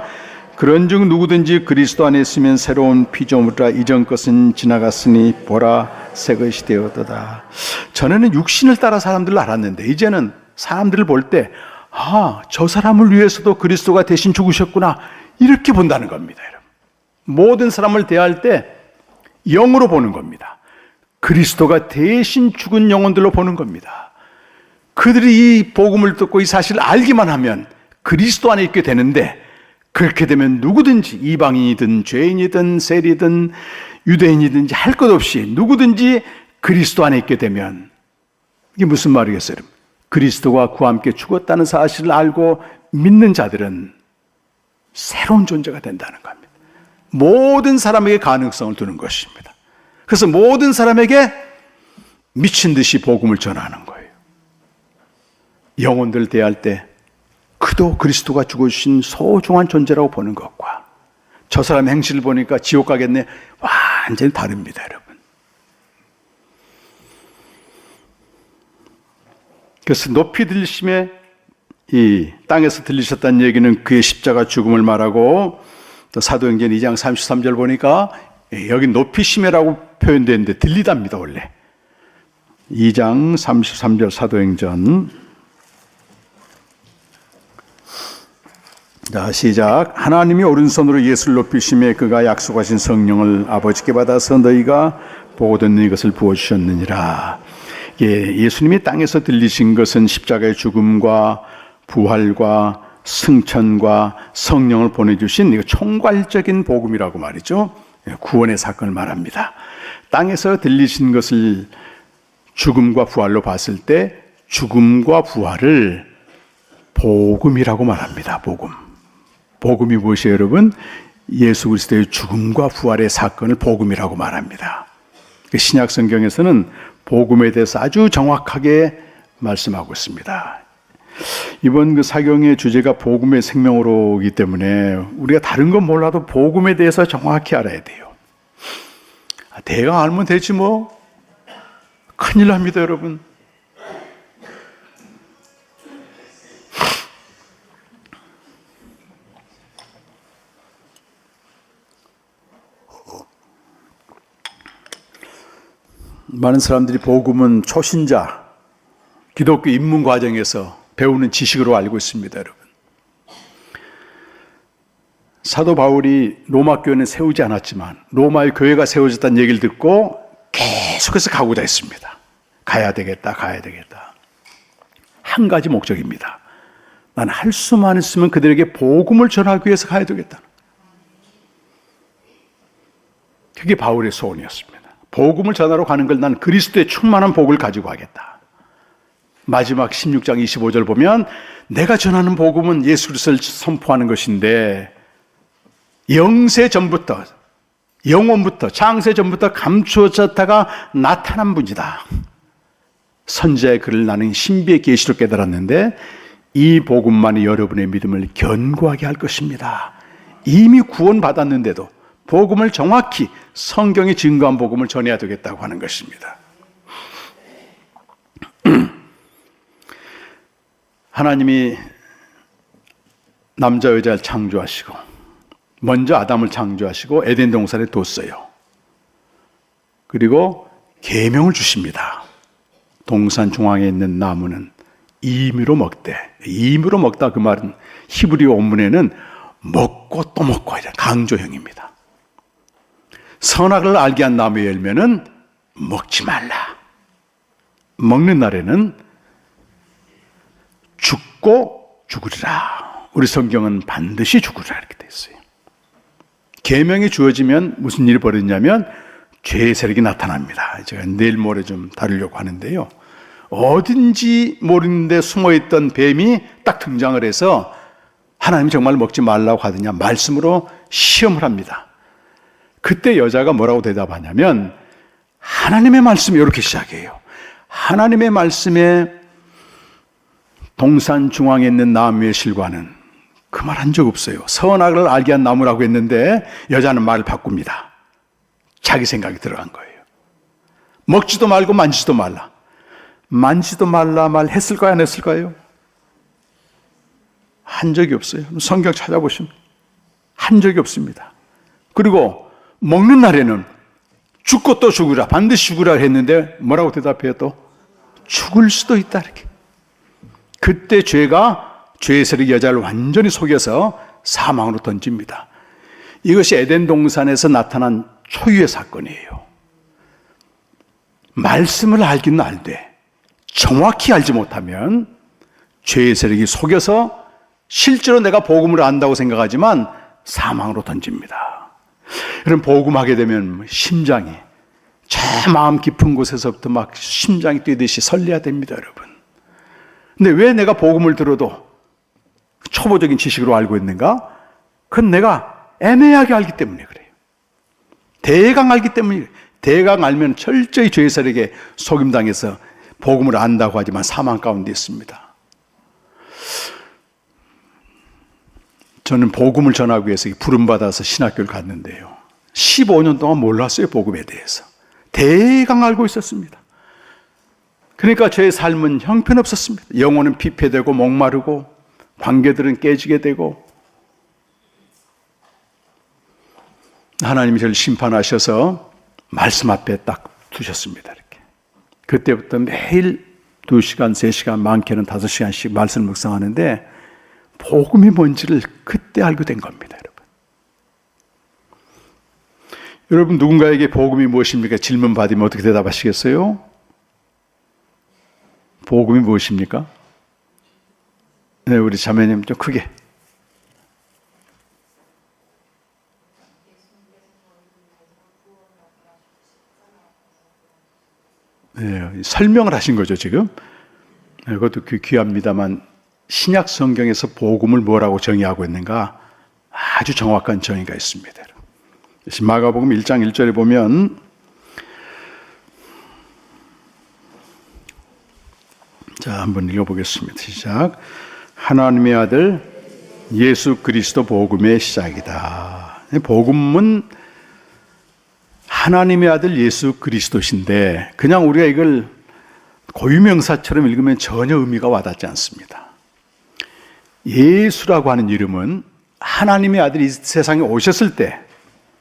그런즉 누구든지 그리스도 안에 있으면 새로운 피조물이라. 이전 것은 지나갔으니 보라 새 것이 되었도다. 전에는 육신을 따라 사람들을 알았는데 이제는 사람들을 볼 때 저 사람을 위해서도 그리스도가 대신 죽으셨구나 이렇게 본다는 겁니다. 여러분. 모든 사람을 대할 때 영으로 보는 겁니다. 그리스도가 대신 죽은 영혼들로 보는 겁니다. 그들이 이 복음을 듣고 이 사실을 알기만 하면 그리스도 안에 있게 되는데 그렇게 되면 누구든지 이방인이든 죄인이든 세리든 유대인이든지 할 것 없이 누구든지 그리스도 안에 있게 되면 이게 무슨 말이겠어요? 그리스도가 그와 함께 죽었다는 사실을 알고 믿는 자들은 새로운 존재가 된다는 겁니다. 모든 사람에게 가능성을 두는 것입니다. 그래서 모든 사람에게 미친 듯이 복음을 전하는 거예요. 영혼들 대할 때 그도 그리스도가 죽어주신 소중한 존재라고 보는 것과 저 사람의 행실을 보니까 지옥 가겠네, 완전히 다릅니다, 여러분. 그래서 높이 들리심에 이 땅에서 들리셨다는 얘기는 그의 십자가 죽음을 말하고, 또 사도행전 2장 33절 보니까 여기 높이심이라고 표현되는데 들리답니다, 원래. 2장 33절 사도행전. 자, 시작. 하나님이 오른손으로 예수를 높이심에 그가 약속하신 성령을 아버지께 받아서 너희가 보고 듣는 이것을 부어주셨느니라. 예수님이 땅에서 들리신 것은 십자가의 죽음과 부활과 승천과 성령을 보내주신 이거 총괄적인 복음이라고 말이죠. 구원의 사건을 말합니다. 땅에서 들리신 것을 죽음과 부활로 봤을 때 죽음과 부활을 복음이라고 말합니다. 복음. 복음이 무엇이에요, 여러분? 예수 그리스도의 죽음과 부활의 사건을 복음이라고 말합니다. 신약 성경에서는 복음에 대해서 아주 정확하게 말씀하고 있습니다. 이번 그 사경의 주제가 복음의 생명으로이기 때문에 우리가 다른 건 몰라도 복음에 대해서 정확히 알아야 돼요. 대강 알면 되지 뭐. 큰일 납니다, 여러분. 많은 사람들이 복음은 초신자, 기독교 입문 과정에서 배우는 지식으로 알고 있습니다, 여러분. 사도 바울이 로마 교회는 세우지 않았지만 로마의 교회가 세워졌다는 얘기를 듣고 계속해서 가고자 했습니다. 가야 되겠다. 한 가지 목적입니다. 난 할 수만 있으면 그들에게 복음을 전하기 위해서 가야 되겠다. 그게 바울의 소원이었습니다. 복음을 전하러 가는 걸 난 그리스도의 충만한 복을 가지고 가겠다. 마지막 16장 25절 보면 내가 전하는 복음은 예수 그리스도를 선포하는 것인데 영세 전부터, 영원부터, 창세 전부터 감추어졌다가 나타난 분이다. 선지자의 글을 나는 신비의 계시로 깨달았는데 이 복음만이 여러분의 믿음을 견고하게 할 것입니다. 이미 구원받았는데도 복음을 정확히 성경이 증거한 복음을 전해야 되겠다고 하는 것입니다. 하나님이 남자 여자를 창조하시고 먼저 아담을 창조하시고 에덴 동산에 뒀어요. 그리고 계명을 주십니다. 동산 중앙에 있는 나무는 임의로 먹되, 임의로 먹다 그 말은 히브리어 원문에는 먹고 또 먹고 이런 강조형입니다. 선악을 알게 한 나무의 열매는 먹지 말라. 먹는 날에는 죽고 죽으리라. 우리 성경은 반드시 죽으리라 이렇게 되어 있어요. 계명이 주어지면 무슨 일이 벌어지냐면 죄의 세력이 나타납니다. 제가 내일 모레 좀 다루려고 하는데요. 어딘지 모르는데 숨어있던 뱀이 딱 등장을 해서 하나님이 정말 먹지 말라고 하더냐 말씀으로 시험을 합니다. 그때 여자가 뭐라고 대답하냐면 하나님의 말씀이 이렇게 시작해요. 하나님의 말씀에 동산 중앙에 있는 나무의 실과는 그 말 한 적 없어요. 선악을 알게 한 나무라고 했는데 여자는 말을 바꿉니다. 자기 생각이 들어간 거예요. 먹지도 말고 만지지도 말라. 만지도 말라 말 했을까요? 안 했을까요? 한 적이 없어요. 성경 찾아보시면 한 적이 없습니다. 그리고 먹는 날에는 죽고 또 죽으라, 반드시 죽으라 했는데 뭐라고 대답해요? 또 죽을 수도 있다 이렇게. 그때 죄의 세력이 여자를 완전히 속여서 사망으로 던집니다. 이것이 에덴 동산에서 나타난 초유의 사건이에요. 말씀을 알기는 알되 정확히 알지 못하면 죄의 세력이 속여서 실제로 내가 복음을 안다고 생각하지만 사망으로 던집니다. 여러분 복음하게 되면 심장이 제 마음 깊은 곳에서부터 막 심장이 뛰듯이 설레야 됩니다, 여러분. 근데 왜 내가 복음을 들어도 초보적인 지식으로 알고 있는가? 그건 내가 애매하게 알기 때문에 그래요. 대강 알기 때문에 그래요. 대강 알면 철저히 죄의 세력에 속임당해서 복음을 안다고 하지만 사망 가운데 있습니다. 저는 복음을 전하기 위해서 부름받아서 신학교를 갔는데요. 15년 동안 몰랐어요, 복음에 대해서. 대강 알고 있었습니다. 그러니까 제 삶은 형편없었습니다. 영혼은 피폐되고 목마르고 관계들은 깨지게 되고 하나님이 저를 심판하셔서 말씀 앞에 딱 두셨습니다. 이렇게. 그때부터 매일 2시간, 3시간, 많게는 5시간씩 말씀을 묵상하는데 복음이 뭔지를 그때 알게 된 겁니다. 여러분 누군가에게 복음이 무엇입니까? 질문 받으면 어떻게 대답하시겠어요? 복음이 무엇입니까? 네, 우리 자매님 좀 크게. 네, 설명을 하신 거죠 지금. 네, 그것도 귀합니다만 신약 성경에서 복음을 뭐라고 정의하고 있는가 아주 정확한 정의가 있습니다. 마가복음 1장 1절에 보면 자 한번 읽어보겠습니다. 시작. 하나님의 아들 예수 그리스도 복음의 시작이다. 복음은 하나님의 아들 예수 그리스도신데 그냥 우리가 이걸 고유명사처럼 읽으면 전혀 의미가 와닿지 않습니다. 예수라고 하는 이름은 하나님의 아들이 이 세상에 오셨을 때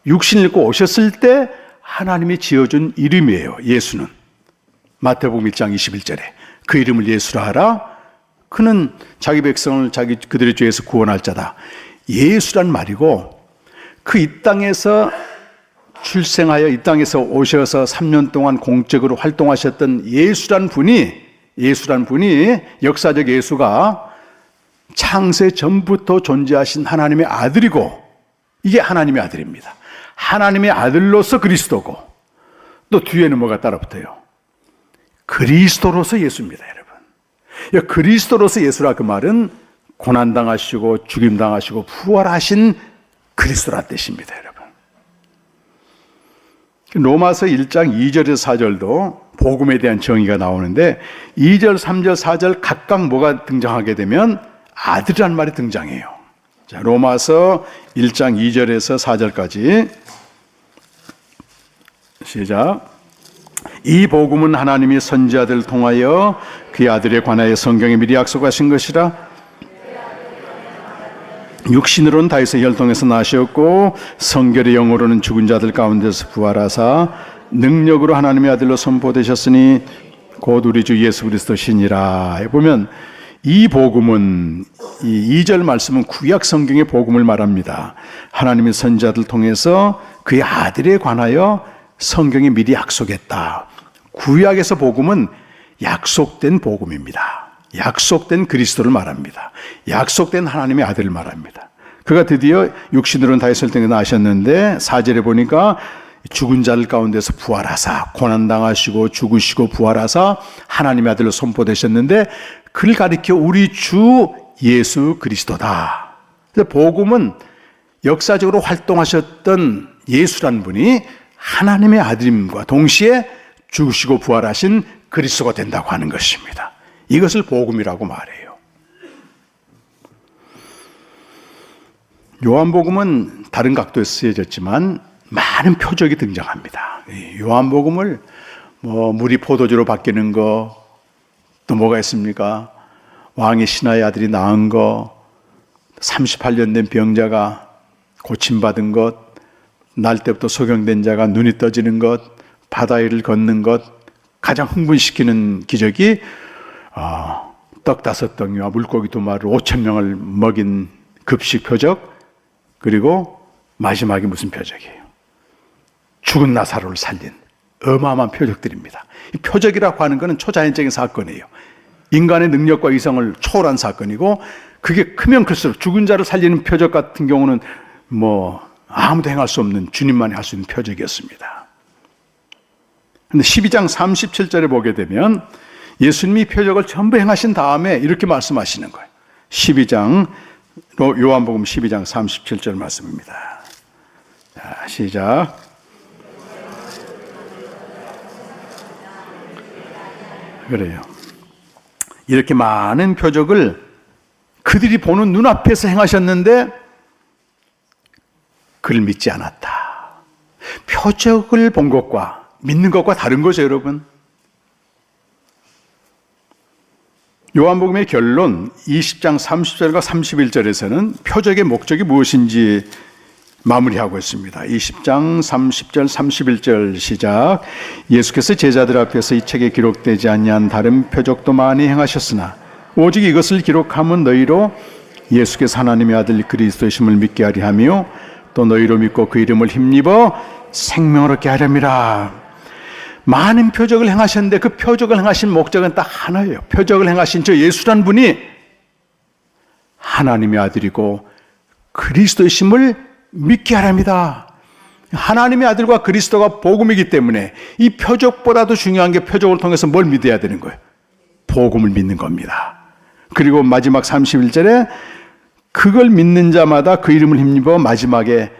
육신을 입고 오셨을 때 하나님이 지어준 이름이에요. 예수는 마태복음 1장 21절에 그 이름을 예수라 하라. 그는 자기 백성을 그들의 죄에서 구원할 자다. 예수란 말이고 그 이 땅에서 출생하여 이 땅에서 오셔서 3년 동안 공적으로 활동하셨던 예수란 분이 역사적 예수가 창세 전부터 존재하신 하나님의 아들이고 이게 하나님의 아들입니다. 하나님의 아들로서 그리스도고 또 뒤에는 뭐가 따라붙어요? 그리스도로서 예수입니다, 여러분. 그리스도로서 예수라 그 말은 고난당하시고 죽임당하시고 부활하신 그리스도란 뜻입니다, 여러분. 로마서 1장 2절에서 4절도 복음에 대한 정의가 나오는데 2절, 3절, 4절 각각 뭐가 등장하게 되면 아들이란 말이 등장해요. 자, 로마서 1장 2절에서 4절까지 시작. 이 복음은 하나님이 선지자들을 통하여 그의 아들에 관하여 성경에 미리 약속하신 것이라. 육신으로는 다윗의 혈통에서 나셨고 성결의 영으로는 죽은 자들 가운데서 부활하사 능력으로 하나님의 아들로 선포되셨으니 곧 우리 주 예수 그리스도시니라. 보면 이 복음은 이 2절 말씀은 구약 성경의 복음을 말합니다. 하나님의 선지자들 통해서 그의 아들에 관하여 성경이 미리 약속했다. 구약에서 복음은 약속된 복음입니다. 약속된 그리스도를 말합니다. 약속된 하나님의 아들을 말합니다. 그가 드디어 육신으로는 다윗의 혈통에 나셨는데 4절에 보니까 죽은 자들 가운데서 부활하사 고난당하시고 죽으시고 부활하사 하나님의 아들로 선포되셨는데 그를 가리켜 우리 주 예수 그리스도다. 그래서 복음은 역사적으로 활동하셨던 예수라는 분이 하나님의 아들임과 동시에 죽으시고 부활하신 그리스도가 된다고 하는 것입니다. 이것을 복음이라고 말해요. 요한복음은 다른 각도에서 쓰여졌지만 많은 표적이 등장합니다. 요한복음을 물이 포도주로 바뀌는 거, 또 뭐가 있습니까? 왕의 신하의 아들이 낳은 거, 38년 된 병자가 고침받은 것, 날 때부터 소경된 자가 눈이 떠지는 것, 바다 위를 걷는 것, 가장 흥분시키는 기적이 떡 5덩이와 물고기 2마리를 5,000명을 먹인 급식 표적, 그리고 마지막이 무슨 표적이에요? 죽은 나사로를 살린 어마어마한 표적들입니다. 이 표적이라고 하는 것은 초자연적인 사건이에요. 인간의 능력과 이성을 초월한 사건이고 그게 크면 클수록 죽은 자를 살리는 표적 같은 경우는 아무도 행할 수 없는 주님만이 할 수 있는 표적이었습니다. 그런데 12장 37절에 보게 되면 예수님이 표적을 전부 행하신 다음에 이렇게 말씀하시는 거예요. 12장 요한복음 12장 37절 말씀입니다. 자, 시작. 그래요. 이렇게 많은 표적을 그들이 보는 눈앞에서 행하셨는데 그를 믿지 않았다. 표적을 본 것과 믿는 것과 다른 거죠, 여러분. 요한복음의 결론 20장 30절과 31절에서는 표적의 목적이 무엇인지 마무리하고 있습니다. 20장 30절 31절 시작. 예수께서 제자들 앞에서 이 책에 기록되지 아니한 다른 표적도 많이 행하셨으나 오직 이것을 기록하면 너희로 예수께서 하나님의 아들 그리스도이심을 믿게 하리 하며 또 너희로 믿고 그 이름을 힘입어 생명을 얻게 하렵니다. 많은 표적을 행하셨는데 그 표적을 행하신 목적은 딱 하나예요. 표적을 행하신 저 예수란 분이 하나님의 아들이고 그리스도이심을 믿게 하랍니다. 하나님의 아들과 그리스도가 복음이기 때문에 이 표적보다도 중요한 게 표적을 통해서 뭘 믿어야 되는 거예요? 복음을 믿는 겁니다. 그리고 마지막 31절에 그걸 믿는 자마다 그 이름을 힘입어 마지막에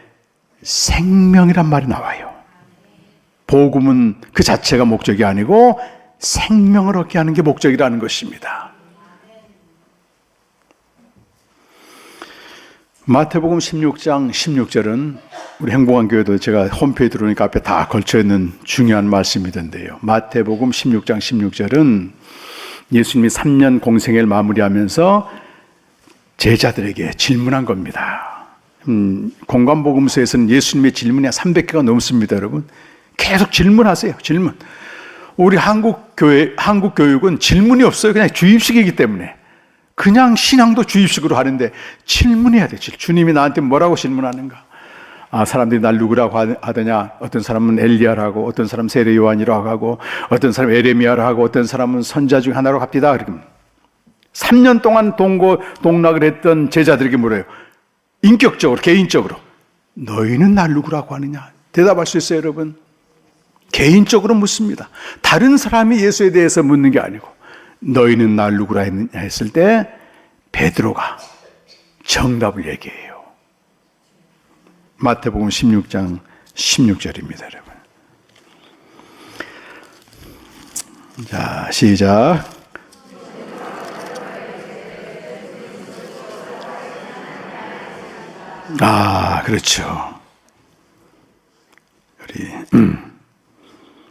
생명이란 말이 나와요. 복음은 그 자체가 목적이 아니고 생명을 얻게 하는 게 목적이라는 것입니다. 마태복음 16장 16절은 우리 행복한 교회도 제가 홈페이지 들어오니까 앞에 다 걸쳐있는 중요한 말씀이던데요. 마태복음 16장 16절은 예수님이 3년 공생애를 마무리하면서 제자들에게 질문한 겁니다. 공관복음서에서는 예수님의 질문이 300개가 넘습니다, 여러분. 계속 질문하세요. 질문. 우리 한국 교육은 질문이 없어요. 그냥 주입식이기 때문에. 그냥 신앙도 주입식으로 하는데 질문해야 돼. 주님이 나한테 뭐라고 질문하는가? 사람들이 날 누구라고 하더냐? 어떤 사람은 엘리야라고, 어떤 사람은 세례 요한이라고 하고, 어떤 사람은 에레미야라고 하고, 어떤 사람은 선자 중 하나로 합디다. 이렇게 3년 동안 동락을 했던 제자들에게 물어요. 인격적으로, 개인적으로. 너희는 날 누구라고 하느냐? 대답할 수 있어요, 여러분? 개인적으로 묻습니다. 다른 사람이 예수에 대해서 묻는 게 아니고 너희는 날 누구라 했느냐 했을 때 베드로가 정답을 얘기해요. 마태복음 16장 16절입니다, 여러분. 자, 시작. 그렇죠. 우리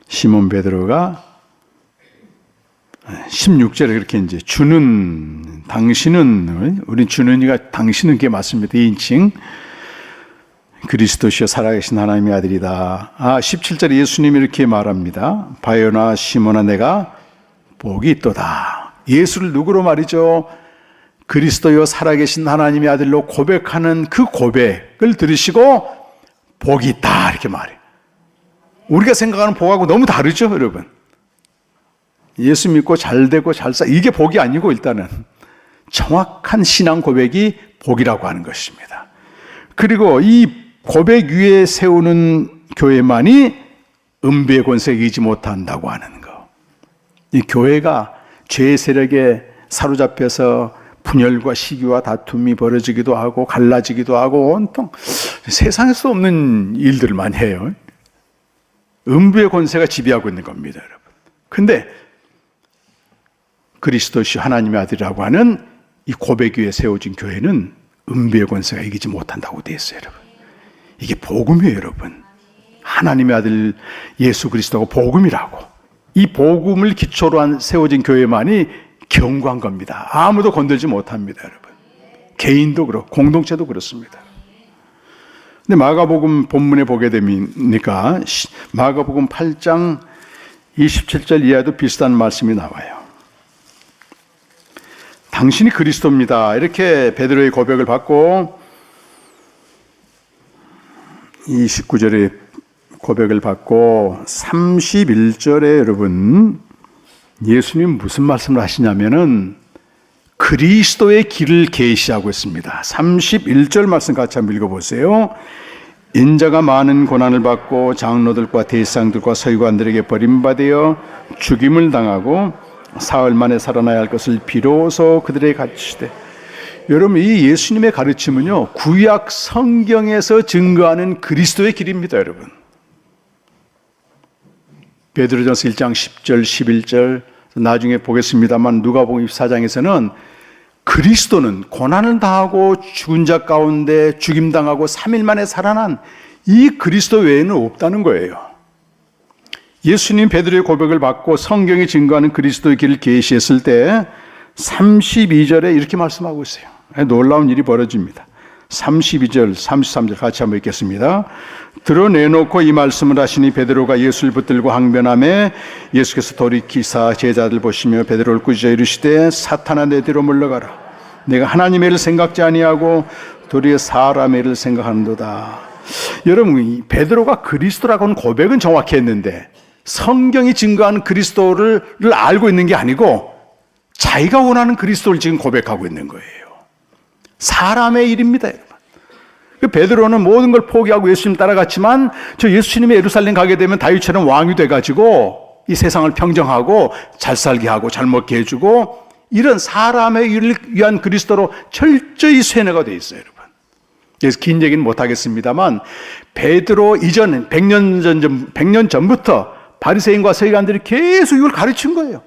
시몬 베드로가 16절에 그렇게 이제 당신은 우리 주는이가 당신은 게 맞습니다. 2인칭 그리스도시여 살아계신 하나님의 아들이다. 17절에 예수님이 이렇게 말합니다. 바요나 시몬아 내가 복이 있도다. 예수를 누구로 말이죠? 그리스도여 살아계신 하나님의 아들로 고백하는 그 고백을 들으시고 복이 있다 이렇게 말해요. 우리가 생각하는 복하고 너무 다르죠, 여러분. 예수 믿고 잘되고 이게 복이 아니고 일단은 정확한 신앙 고백이 복이라고 하는 것입니다. 그리고 이 고백 위에 세우는 교회만이 음부의 권세에 이기지 못한다고 하는 거. 이 교회가 죄의 세력에 사로잡혀서 분열과 시기와 다툼이 벌어지기도 하고 갈라지기도 하고 온통 세상에서 없는 일들을 많이 해요. 음부의 권세가 지배하고 있는 겁니다, 여러분. 근데 그리스도시 하나님의 아들이라고 하는 이 고백 위에 세워진 교회는 음부의 권세가 이기지 못한다고 되어 있어요, 여러분. 이게 복음이에요, 여러분. 하나님의 아들 예수 그리스도가 복음이라고. 이 복음을 기초로 한 세워진 교회만이 견고한 겁니다. 아무도 건들지 못합니다, 여러분. 개인도 그렇고 공동체도 그렇습니다. 근데 마가복음 본문에 보게 되니까 마가복음 8장 27절 이하도 비슷한 말씀이 나와요. 당신이 그리스도입니다. 이렇게 베드로의 고백을 받고 29절에 고백을 받고 31절에 여러분 예수님 무슨 말씀을 하시냐면은 그리스도의 길을 계시하고 있습니다. 31절 말씀 같이 한번 읽어보세요. 인자가 많은 고난을 받고 장로들과 대제사장들과 서기관들에게 버림받아 죽임을 당하고 사흘 만에 살아나야 할 것을 비로소 그들에게 가르치시되. 여러분 이 예수님의 가르침은요 구약 성경에서 증거하는 그리스도의 길입니다, 여러분. 베드로전서 1장 10절 11절 나중에 보겠습니다만 누가복음 24장에서는 그리스도는 고난을 당하고 죽은 자 가운데 죽임당하고 3일 만에 살아난 이 그리스도 외에는 없다는 거예요. 예수님 베드로의 고백을 받고 성경이 증거하는 그리스도의 길을 계시했을 때 32절에 이렇게 말씀하고 있어요. 놀라운 일이 벌어집니다. 32절, 33절 같이 한번 읽겠습니다. 드러내놓고 이 말씀을 하시니 베드로가 예수를 붙들고 항변하매 예수께서 돌이키사 제자들 보시며 베드로를 꾸짖어 이르시되 사탄아 내 뒤로 물러가라. 내가 하나님의 일을 생각지 아니하고 도리어 사람의 일을 생각하는도다. 여러분, 이 베드로가 그리스도라고는 고백은 정확히 했는데 성경이 증거하는 그리스도를 알고 있는 게 아니고 자기가 원하는 그리스도를 지금 고백하고 있는 거예요. 사람의 일입니다, 여러분. 베드로는 모든 걸 포기하고 예수님 따라갔지만 저 예수님이 예루살렘 가게 되면 다윗처럼 왕이 돼가지고 이 세상을 평정하고 잘 살게 하고 잘 먹게 해주고 이런 사람의 일을 위한 그리스도로 철저히 세뇌가 돼 있어요, 여러분. 그래서 긴 얘기는 못하겠습니다만 베드로 이전 100년 전부터 바리새인과 서기관들이 계속 이걸 가르친 거예요.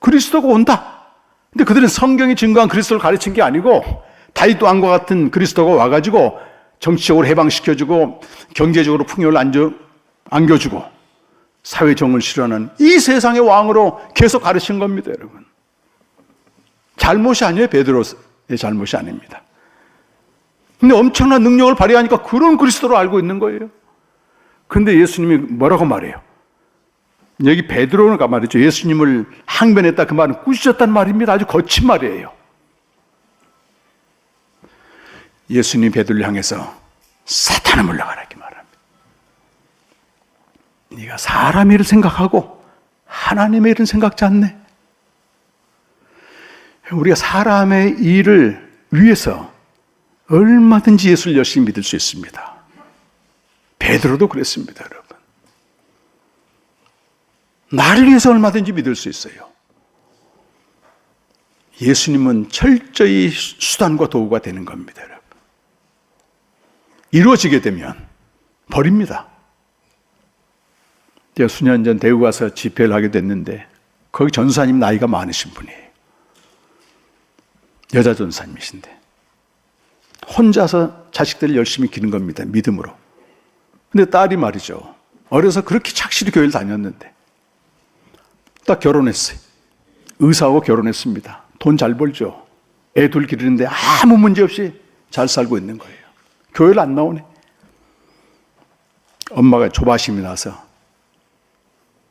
그리스도가 온다. 근데 그들은 성경이 증거한 그리스도를 가르친 게 아니고 다윗 왕과 같은 그리스도가 와가지고 정치적으로 해방시켜주고 경제적으로 풍요를 안겨주고 사회 정을 실현하는 이 세상의 왕으로 계속 가르친 겁니다, 여러분. 잘못이 아니에요. 베드로의 잘못이 아닙니다. 근데 엄청난 능력을 발휘하니까 그런 그리스도로 알고 있는 거예요. 근데 예수님이 뭐라고 말해요? 여기 베드로가 말이죠. 예수님을 항변했다 그 말은 꾸짖었단 말입니다. 아주 거친 말이에요. 예수님 베드로를 향해서 사탄아 물러가라 이렇게 말합니다. 네가 사람의 일을 생각하고 하나님의 일은 생각지 않네. 우리가 사람의 일을 위해서 얼마든지 예수를 열심히 믿을 수 있습니다. 베드로도 그랬습니다, 여러분. 나를 위해서 얼마든지 믿을 수 있어요. 예수님은 철저히 수단과 도구가 되는 겁니다, 여러분. 이루어지게 되면 버립니다. 제가 수년 전 대구 가서 집회를 하게 됐는데 거기 전사님 나이가 많으신 분이에요. 여자 전사님이신데 혼자서 자식들을 열심히 기른 겁니다. 믿음으로. 근데 딸이 말이죠. 어려서 그렇게 착실히 교회를 다녔는데 딱 결혼했어요. 의사하고 결혼했습니다. 돈 잘 벌죠. 애 둘 기르는데 아무 문제 없이 잘 살고 있는 거예요. 교회를 안 나오네. 엄마가 조바심이 나서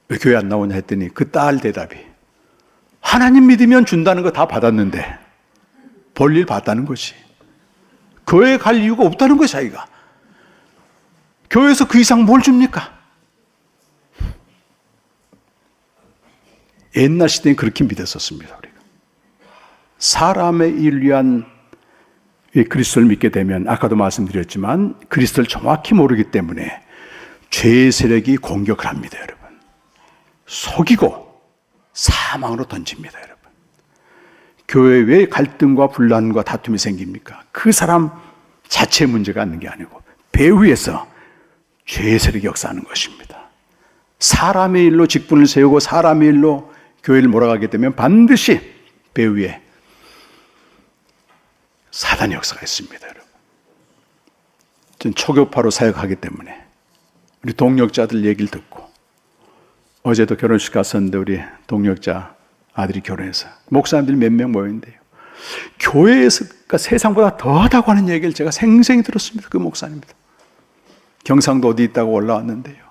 왜 교회 안 나오냐 했더니 그 딸 대답이 하나님 믿으면 준다는 거 다 받았는데 볼일 봤다는 것이 교회에 갈 이유가 없다는 것이 자기가. 교회에서 그 이상 뭘 줍니까? 옛날 시대엔 그렇게 믿었었습니다. 우리가. 사람의 일을 위한 그리스도를 믿게 되면 아까도 말씀드렸지만 그리스도를 정확히 모르기 때문에 죄의 세력이 공격을 합니다, 여러분. 속이고 사망으로 던집니다, 여러분. 교회에 왜 갈등과 분란과 다툼이 생깁니까? 그 사람 자체의 문제가 있는 게 아니고 배후에서 죄의 세력이 역사하는 것입니다. 사람의 일로 직분을 세우고 사람의 일로 교회를 몰아가게 되면 반드시 배후에 사단의 역사가 있습니다, 여러분. 전 초교파로 사역하기 때문에 우리 동력자들 얘기를 듣고 어제도 결혼식 갔었는데 우리 동력자 아들이 결혼해서 목사님들이 몇 명 모였는데요. 교회에서 세상보다 더하다고 하는 얘기를 제가 생생히 들었습니다. 그 목사님들. 경상도 어디 있다고 올라왔는데요.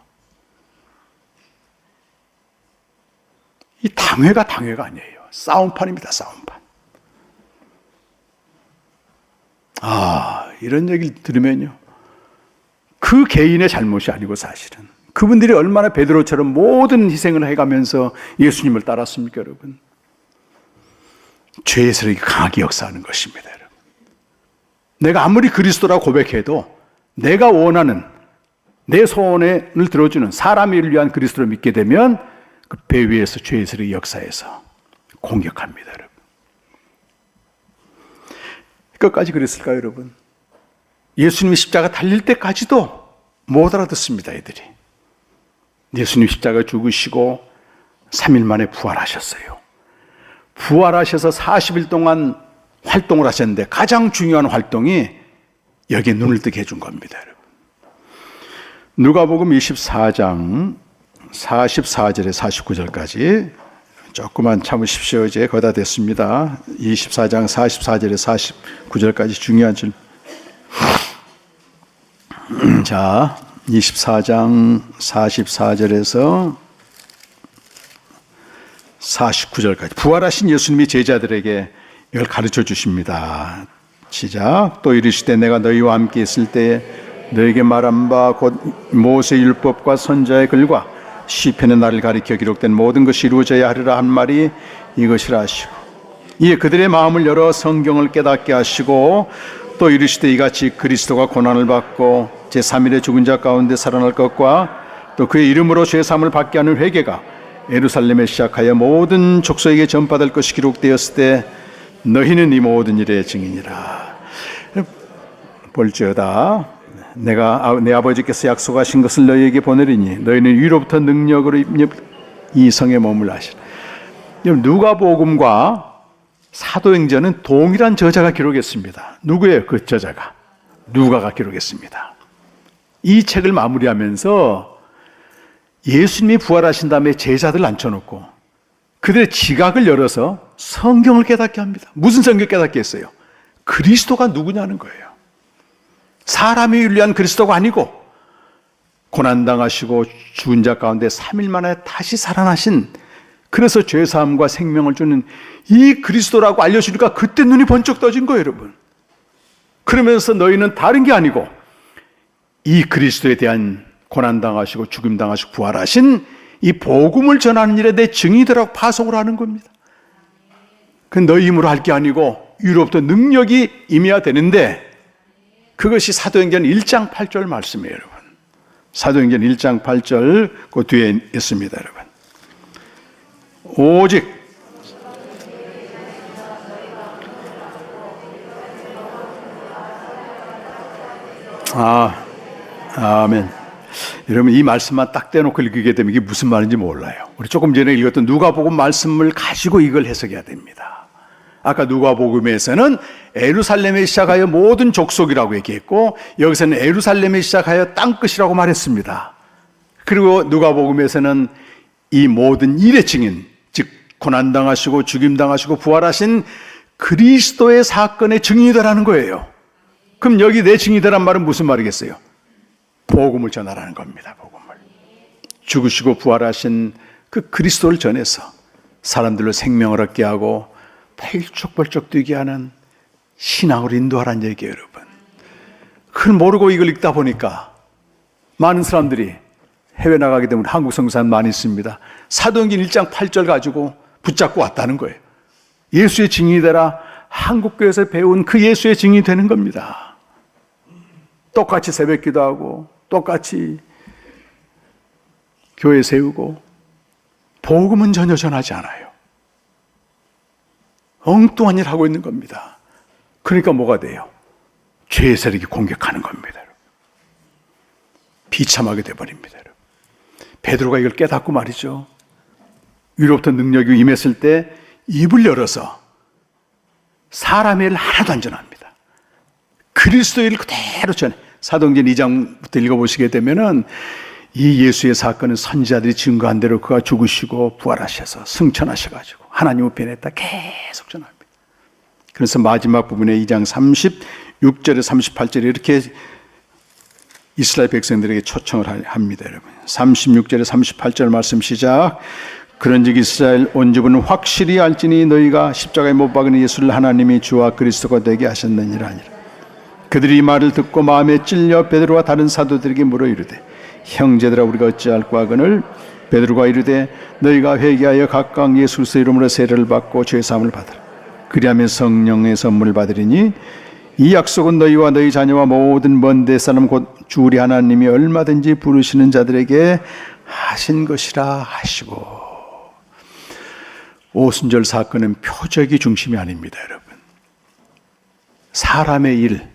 이 당회가 아니에요. 싸움판입니다. 싸움판. 이런 얘기를 들으면요. 그 개인의 잘못이 아니고 사실은 그분들이 얼마나 베드로처럼 모든 희생을 해가면서 예수님을 따랐습니까, 여러분? 죄의 세력이 강하게 역사하는 것입니다, 여러분. 내가 아무리 그리스도라고 고백해도 내가 원하는 내 소원을 들어주는 사람의 일을 위한 그리스도를 믿게 되면 그 배 위에서 죄의 세력이 역사해서 공격합니다, 여러분. 끝까지 그랬을까요, 여러분? 예수님이 십자가 달릴 때까지도 못 알아듣습니다, 애들이. 예수님 십자가 죽으시고 3일 만에 부활하셨어요. 부활하셔서 40일 동안 활동을 하셨는데 가장 중요한 활동이 여기에 눈을 뜨게 해준 겁니다, 여러분. 누가복음 24장 44절에 49절까지 조금만 참으십시오. 이제 거의 다 됐습니다. 24장 44절에 49절까지 중요한 줄. 자, 24장 44절에서 49절까지 부활하신 예수님이 제자들에게 이걸 가르쳐 주십니다. 시작. 또 이르시되 내가 너희와 함께 있을 때에 너에게 말한 바 곧 모세 율법과 선자의 글과 시편의 나를 가리켜 기록된 모든 것이 이루어져야 하리라 한 말이 이것이라 하시고, 이에 그들의 마음을 열어 성경을 깨닫게 하시고, 또 이르시되 이같이 그리스도가 고난을 받고 제3일에 죽은 자 가운데 살아날 것과 또 그의 이름으로 죄사함을 받게 하는 회개가 예루살렘에 시작하여 모든 족속에게 전파될 것이 기록되었을 때 너희는 이 모든 일의 증인이라. 볼지어다 내가 내 아버지께서 약속하신 것을 너희에게 보내리니 너희는 위로부터 능력으로 이 성에 머물라 하시라. 누가복음과 사도행전은 동일한 저자가 기록했습니다. 누구예요? 그 저자가 누가가 기록했습니다. 이 책을 마무리하면서 예수님이 부활하신 다음에 제자들을 앉혀놓고 그들의 지각을 열어서 성경을 깨닫게 합니다. 무슨 성경을 깨닫게 했어요? 그리스도가 누구냐는 거예요. 사람이 윤리한 그리스도가 아니고 고난당하시고 죽은 자 가운데 3일 만에 다시 살아나신, 그래서 죄사함과 생명을 주는 이 그리스도라고 알려주니까 그때 눈이 번쩍 떠진 거예요, 여러분. 그러면서 너희는 다른 게 아니고 이 그리스도에 대한 고난당하시고 죽임당하시고 부활하신 이 복음을 전하는 일에 내 증인이라고 파송을 하는 겁니다. 그 너희 힘으로 할 게 아니고 위로부터 능력이 임해야 되는데, 그것이 사도행전 1장 8절 말씀이에요, 여러분. 사도행전 1장 8절 그 뒤에 있습니다, 여러분. 오직 아멘. 여러분, 이 말씀만 딱 떼놓고 읽게 되면 이게 무슨 말인지 몰라요. 우리 조금 전에 읽었던 누가복음 말씀을 가지고 이걸 해석해야 됩니다. 아까 누가복음에서는 예루살렘에 시작하여 모든 족속이라고 얘기했고, 여기서는 예루살렘에 시작하여 땅끝이라고 말했습니다. 그리고 누가복음에서는 이 모든 일의 증인, 즉 고난당하시고 죽임당하시고 부활하신 그리스도의 사건의 증인이다라는 거예요. 그럼 여기 내 증인이다란 말은 무슨 말이겠어요? 복음을 전하라는 겁니다. 복음을. 죽으시고 부활하신 그 그리스도를 전해서 사람들로 생명을 얻게 하고 펄쩍펄쩍 뛰게 하는 신앙으로 인도하라는 얘기예요, 여러분. 그걸 모르고 이걸 읽다 보니까 많은 사람들이 해외 나가게 되면 한국 성산 많이 있습니다. 사도행전 1장 8절 가지고 붙잡고 왔다는 거예요. 예수의 증인이 되라. 한국교회에서 배운 그 예수의 증인이 되는 겁니다. 똑같이 새벽 기도하고 똑같이 교회 세우고 복음은 전혀 전하지 않아요. 엉뚱한 일 하고 있는 겁니다. 그러니까 뭐가 돼요? 죄의 세력이 공격하는 겁니다. 비참하게 돼버립니다. 베드로가 이걸 깨닫고 말이죠. 위로부터 능력이 임했을 때 입을 열어서 사람의 일 하나도 안 전합니다. 그리스도의 일을 그대로 전해. 사도행전 2장부터 읽어보시게 되면은 이 예수의 사건은 선지자들이 증거한 대로 그가 죽으시고 부활하셔서 승천하셔가지고 하나님 우편에다 계속 전합니다. 그래서 마지막 부분에 2장 36절에 38절에 이렇게 이스라엘 백성들에게 초청을 합니다, 여러분. 36절에 38절 말씀 시작. 그런즉 이스라엘 온 집은 확실히 알지니 너희가 십자가에 못 박은 예수를 하나님이 주와 그리스도가 되게 하셨느니라 하니라. 그들이 이 말을 듣고 마음에 찔려 베드로와 다른 사도들에게 물어 이르되 형제들아 우리가 어찌할까 하거늘 베드로가 이르되 너희가 회개하여 각각 예수 그리스도 이름으로 세례를 받고 죄 사함을 받으라. 그리하면 성령의 선물을 받으리니 이 약속은 너희와 너희 자녀와 모든 먼 데 사람 곧 주 우리 하나님이 얼마든지 부르시는 자들에게 하신 것이라 하시고. 오순절 사건은 표적이 중심이 아닙니다, 여러분. 사람의 일,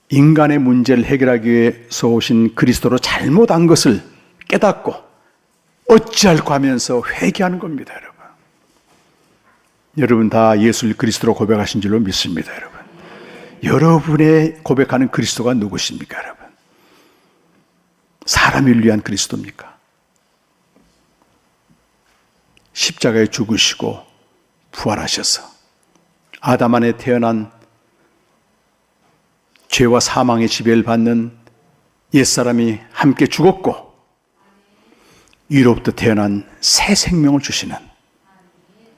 인간의 문제를 해결하기 위해서 오신 그리스도로 잘못한 것을 깨닫고 어찌할까 하면서 회개하는 겁니다, 여러분. 여러분 다 예수를 그리스도로 고백하신 줄로 믿습니다, 여러분. 여러분의 고백하는 그리스도가 누구십니까, 여러분? 사람을 위한 그리스도입니까? 십자가에 죽으시고 부활하셔서 아담 안에 태어난 죄와 사망의 지배를 받는 옛사람이 함께 죽었고 이로부터 태어난 새 생명을 주시는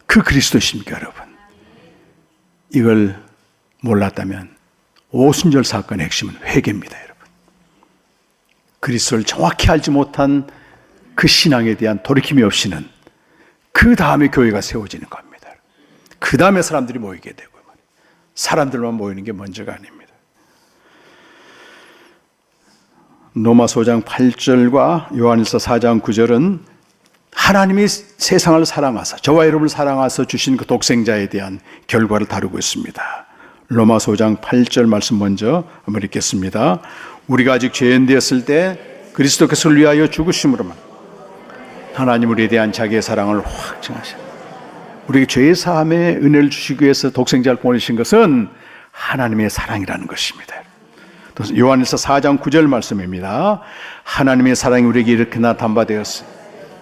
그 그리스도이십니까, 여러분? 이걸 몰랐다면 오순절 사건의 핵심은 회개입니다, 여러분. 그리스도를 정확히 알지 못한 그 신앙에 대한 돌이킴이 없이는 그 다음에 교회가 세워지는 겁니다. 그 다음에 사람들이 모이게 되고, 사람들만 모이는 게 먼저가 아닙니다. 로마서 5장 8절과 요한일서 4장 9절은 하나님이 세상을 사랑하사 저와 여러분을 사랑하사 주신 그 독생자에 대한 결과를 다루고 있습니다. 로마서 5장 8절 말씀 먼저 한번 읽겠습니다. 우리가 아직 죄인 되었을 때 그리스도께서 우리를 위하여 죽으심으로만 하나님 우리에 대한 자기의 사랑을 확증하셨다. 우리에게 죄의 사함의 은혜를 주시기 위해서 독생자를 보내신 것은 하나님의 사랑이라는 것입니다. 또 요한일서 4장 9절 말씀입니다. 하나님의 사랑이 우리에게 이렇게 나타난 바 되었으니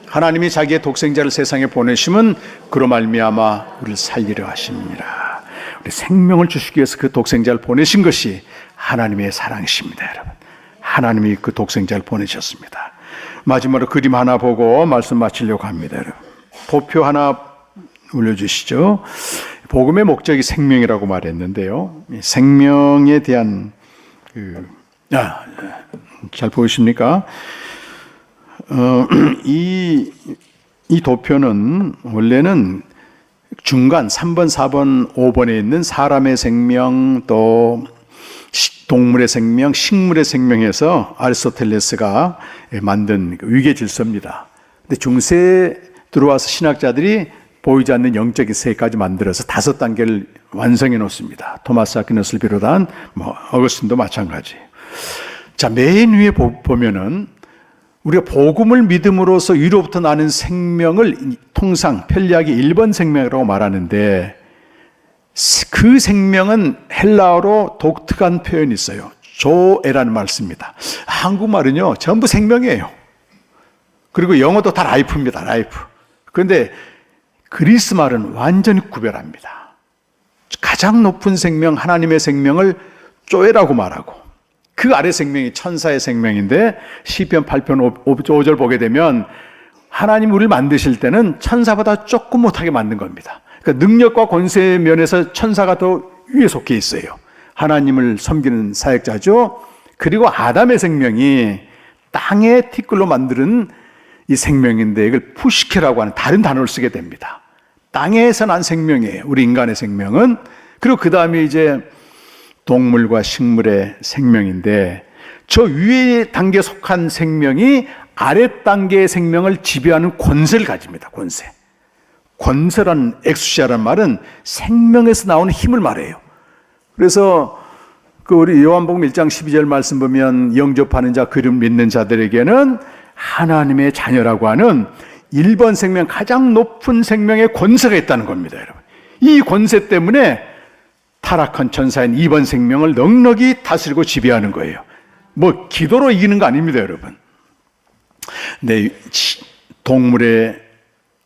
하나님이 자기의 독생자를 세상에 보내심은 그로 말미암아 우리를 살리려 하심이라. 우리 생명을 주시기 위해서 그 독생자를 보내신 것이 하나님의 사랑이십니다, 여러분. 하나님이 그 독생자를 보내셨습니다. 마지막으로 그림 하나 보고 말씀 마치려고 합니다, 여러분. 도표 하나 올려주시죠. 복음의 목적이 생명이라고 말했는데요. 생명에 대한 잘 보이십니까? 이 도표는 원래는 중간 3번, 4번, 5번에 있는 사람의 생명, 또 동물의 생명, 식물의 생명에서 아리스토텔레스가 만든 위계 질서입니다. 근데 중세에 들어와서 신학자들이 보이지 않는 영적인 세까지 만들어서 5단계를 완성해 놓습니다. 토마스 아퀴나스를 비롯한 어거스틴도 마찬가지. 자, 맨 위에 보면은 우리가 복음을 믿음으로써 위로부터 나는 생명을 통상 편리하게 1번 생명이라고 말하는데 그 생명은 헬라어로 독특한 표현이 있어요. 조에라는 말 씁니다. 한국말은요 전부 생명이에요. 그리고 영어도 다 라이프입니다. 라이프. 그런데 그리스 말은 완전히 구별합니다. 가장 높은 생명, 하나님의 생명을 조에라고 말하고 그 아래 생명이 천사의 생명인데 시편 8편 5절 보게 되면 하나님 우리를 만드실 때는 천사보다 조금 못하게 만든 겁니다. 그러니까 능력과 권세의 면에서 천사가 더 위에 속해 있어요. 하나님을 섬기는 사역자죠. 그리고 아담의 생명이 땅의 티끌로 만드는 이 생명인데 이걸 푸시케라고 하는 다른 단어를 쓰게 됩니다. 땅에서 난 생명이에요. 우리 인간의 생명은. 그리고 그 다음에 이제 동물과 식물의 생명인데 저 위의 단계에 속한 생명이 아래 단계의 생명을 지배하는 권세를 가집니다. 권세. 권세라는 엑수시아라는 말은 생명에서 나오는 힘을 말해요. 그래서 그 우리 요한복음 1장 12절 말씀 보면 영접하는 자 그름 믿는 자들에게는 하나님의 자녀라고 하는 1번 생명, 가장 높은 생명의 권세가 있다는 겁니다, 여러분. 이 권세 때문에 타락한 천사인 2번 생명을 넉넉히 다스리고 지배하는 거예요. 뭐 기도로 이기는 거 아닙니다, 여러분. 네, 동물의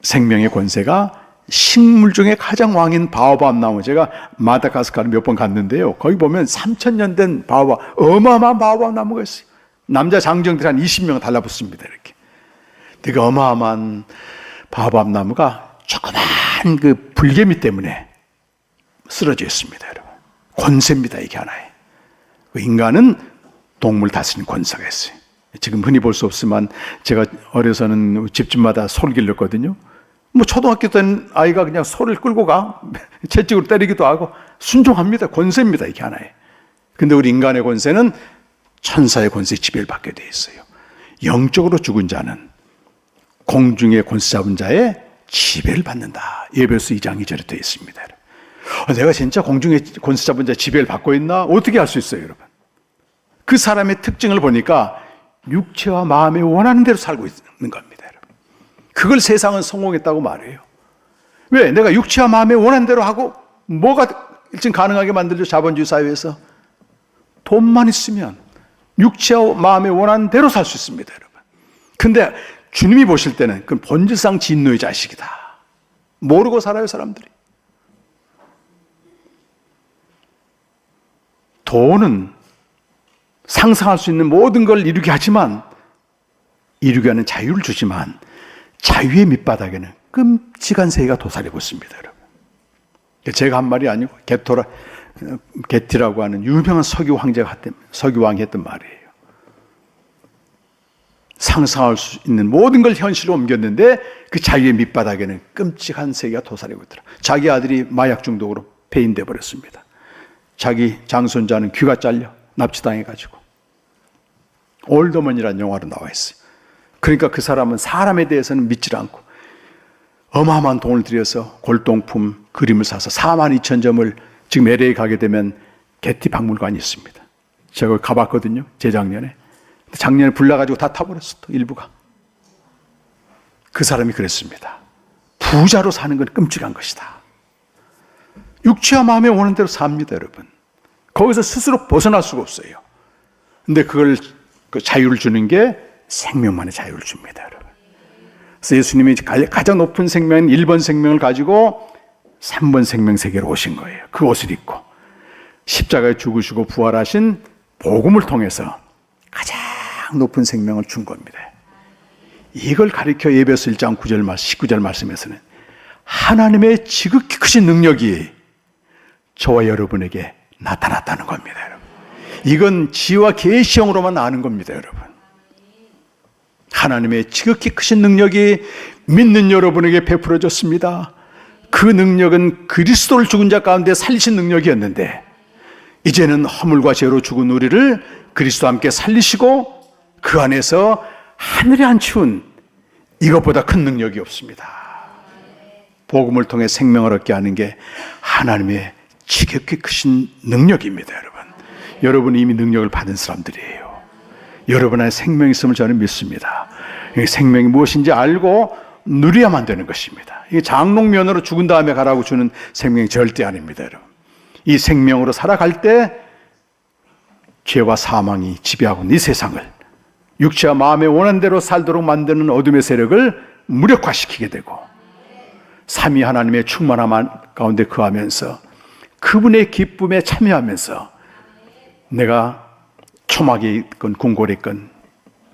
생명의 권세가 식물 중에 가장 왕인 바오밥 나무, 제가 마다가스카르 몇 번 갔는데요. 거기 보면 3,000년 된 바오밥, 어마어마한 바오밥 나무가 있어요. 남자 장정들이 한 20명 달라붙습니다, 이렇게. 되게 어마어마한 바오밥 나무가 조그만 그 불개미 때문에 쓰러져 있습니다, 여러분. 권세입니다, 이게 하나의. 인간은 동물 다스리는 권세가 있어요. 지금 흔히 볼 수 없지만 제가 어려서는 집집마다 소를 길렀거든요. 뭐 초등학교 된 아이가 그냥 소를 끌고 가 채찍으로 때리기도 하고 순종합니다. 권세입니다, 이게 하나의. 근데 우리 인간의 권세는 천사의 권세에 지배를 받게 돼 있어요. 영적으로 죽은 자는 공중의 권세 잡은 자의 지배를 받는다. 에베소 2장 2절에 되어 있습니다. 내가 진짜 공중의 권세 잡은 자의 지배를 받고 있나? 어떻게 할 수 있어요, 여러분? 그 사람의 특징을 보니까 육체와 마음에 원하는 대로 살고 있는 겁니다, 여러분. 그걸 세상은 성공했다고 말해요. 왜? 내가 육체와 마음에 원하는 대로 하고 뭐가 지금 가능하게 만들죠? 자본주의 사회에서 돈만 있으면 육체와 마음에 원하는 대로 살 수 있습니다, 여러분. 근데 주님이 보실 때는 그건 본질상 진노의 자식이다. 모르고 살아요, 사람들이. 돈은 상상할 수 있는 모든 걸 이루게 하지만, 이루게 하는 자유를 주지만 자유의 밑바닥에는 끔찍한 세계가 도사리고 있습니다, 여러분. 제가 한 말이 아니고 게티라고 하는 유명한 석유왕이 했던 말이에요. 상상할 수 있는 모든 걸 현실로 옮겼는데 그 자유의 밑바닥에는 끔찍한 세계가 도사리고 있더라. 자기 아들이 마약 중독으로 폐인돼 버렸습니다. 자기 장손자는 귀가 잘려 납치당해가지고. 올더먼이라는 영화로 나와 있어요. 그러니까 그 사람은 사람에 대해서는 믿질 않고 어마어마한 돈을 들여서 골동품 그림을 사서 42,000점을 지금 LA 가게 되면 게티 박물관이 있습니다. 제가 가봤거든요. 재작년에. 작년에 불 나가지고 다 타버렸어. 또 일부가. 그 사람이 그랬습니다. 부자로 사는 건 끔찍한 것이다. 육체와 마음에 오는 대로 삽니다, 여러분. 거기서 스스로 벗어날 수가 없어요. 근데 그걸 그 자유를 주는 게 생명만의 자유를 줍니다, 여러분. 그래서 예수님이 가장 높은 생명인 1번 생명을 가지고 3번 생명 세계로 오신 거예요. 그 옷을 입고 십자가에 죽으시고 부활하신 복음을 통해서 가장 높은 생명을 준 겁니다. 이걸 가리켜 에베소 1장 9절 19절 말씀에서는 하나님의 지극히 크신 능력이 저와 여러분에게 나타났다는 겁니다, 여러분. 이건 지와 계시형으로만 아는 겁니다, 여러분. 하나님의 지극히 크신 능력이 믿는 여러분에게 베풀어졌습니다. 그 능력은 그리스도를 죽은 자 가운데 살리신 능력이었는데 이제는 허물과 죄로 죽은 우리를 그리스도와 함께 살리시고 그 안에서 하늘에 앉히운 이것보다 큰 능력이 없습니다. 복음을 통해 생명을 얻게 하는 게 하나님의 지극히 크신 능력입니다, 여러분. 여러분이 이미 능력을 받은 사람들이에요. 여러분 안에 생명이 있음을 저는 믿습니다. 생명이 무엇인지 알고 누려야만 되는 것입니다. 이게 장롱면으로 죽은 다음에 가라고 주는 생명이 절대 아닙니다, 여러분. 이 생명으로 살아갈 때 죄와 사망이 지배하고 있는 이 세상을 육체와 마음의 원하는 대로 살도록 만드는 어둠의 세력을 무력화시키게 되고 삼위 하나님의 충만함 가운데 거하면서 그분의 기쁨에 참여하면서 내가 초막에 있건 궁궐에 있건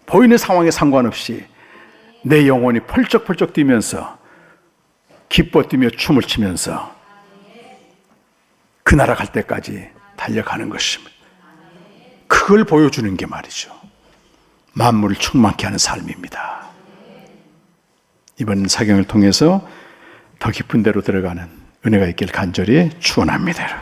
보이는 상황에 상관없이 내 영혼이 펄쩍펄쩍 뛰면서 기뻐 뛰며 춤을 추면서 그 나라 갈 때까지 달려가는 것입니다. 그걸 보여주는 게 말이죠. 만물을 충만케 하는 삶입니다. 이번 사경을 통해서 더 깊은 데로 들어가는 은혜가 있길 간절히 축원합니다.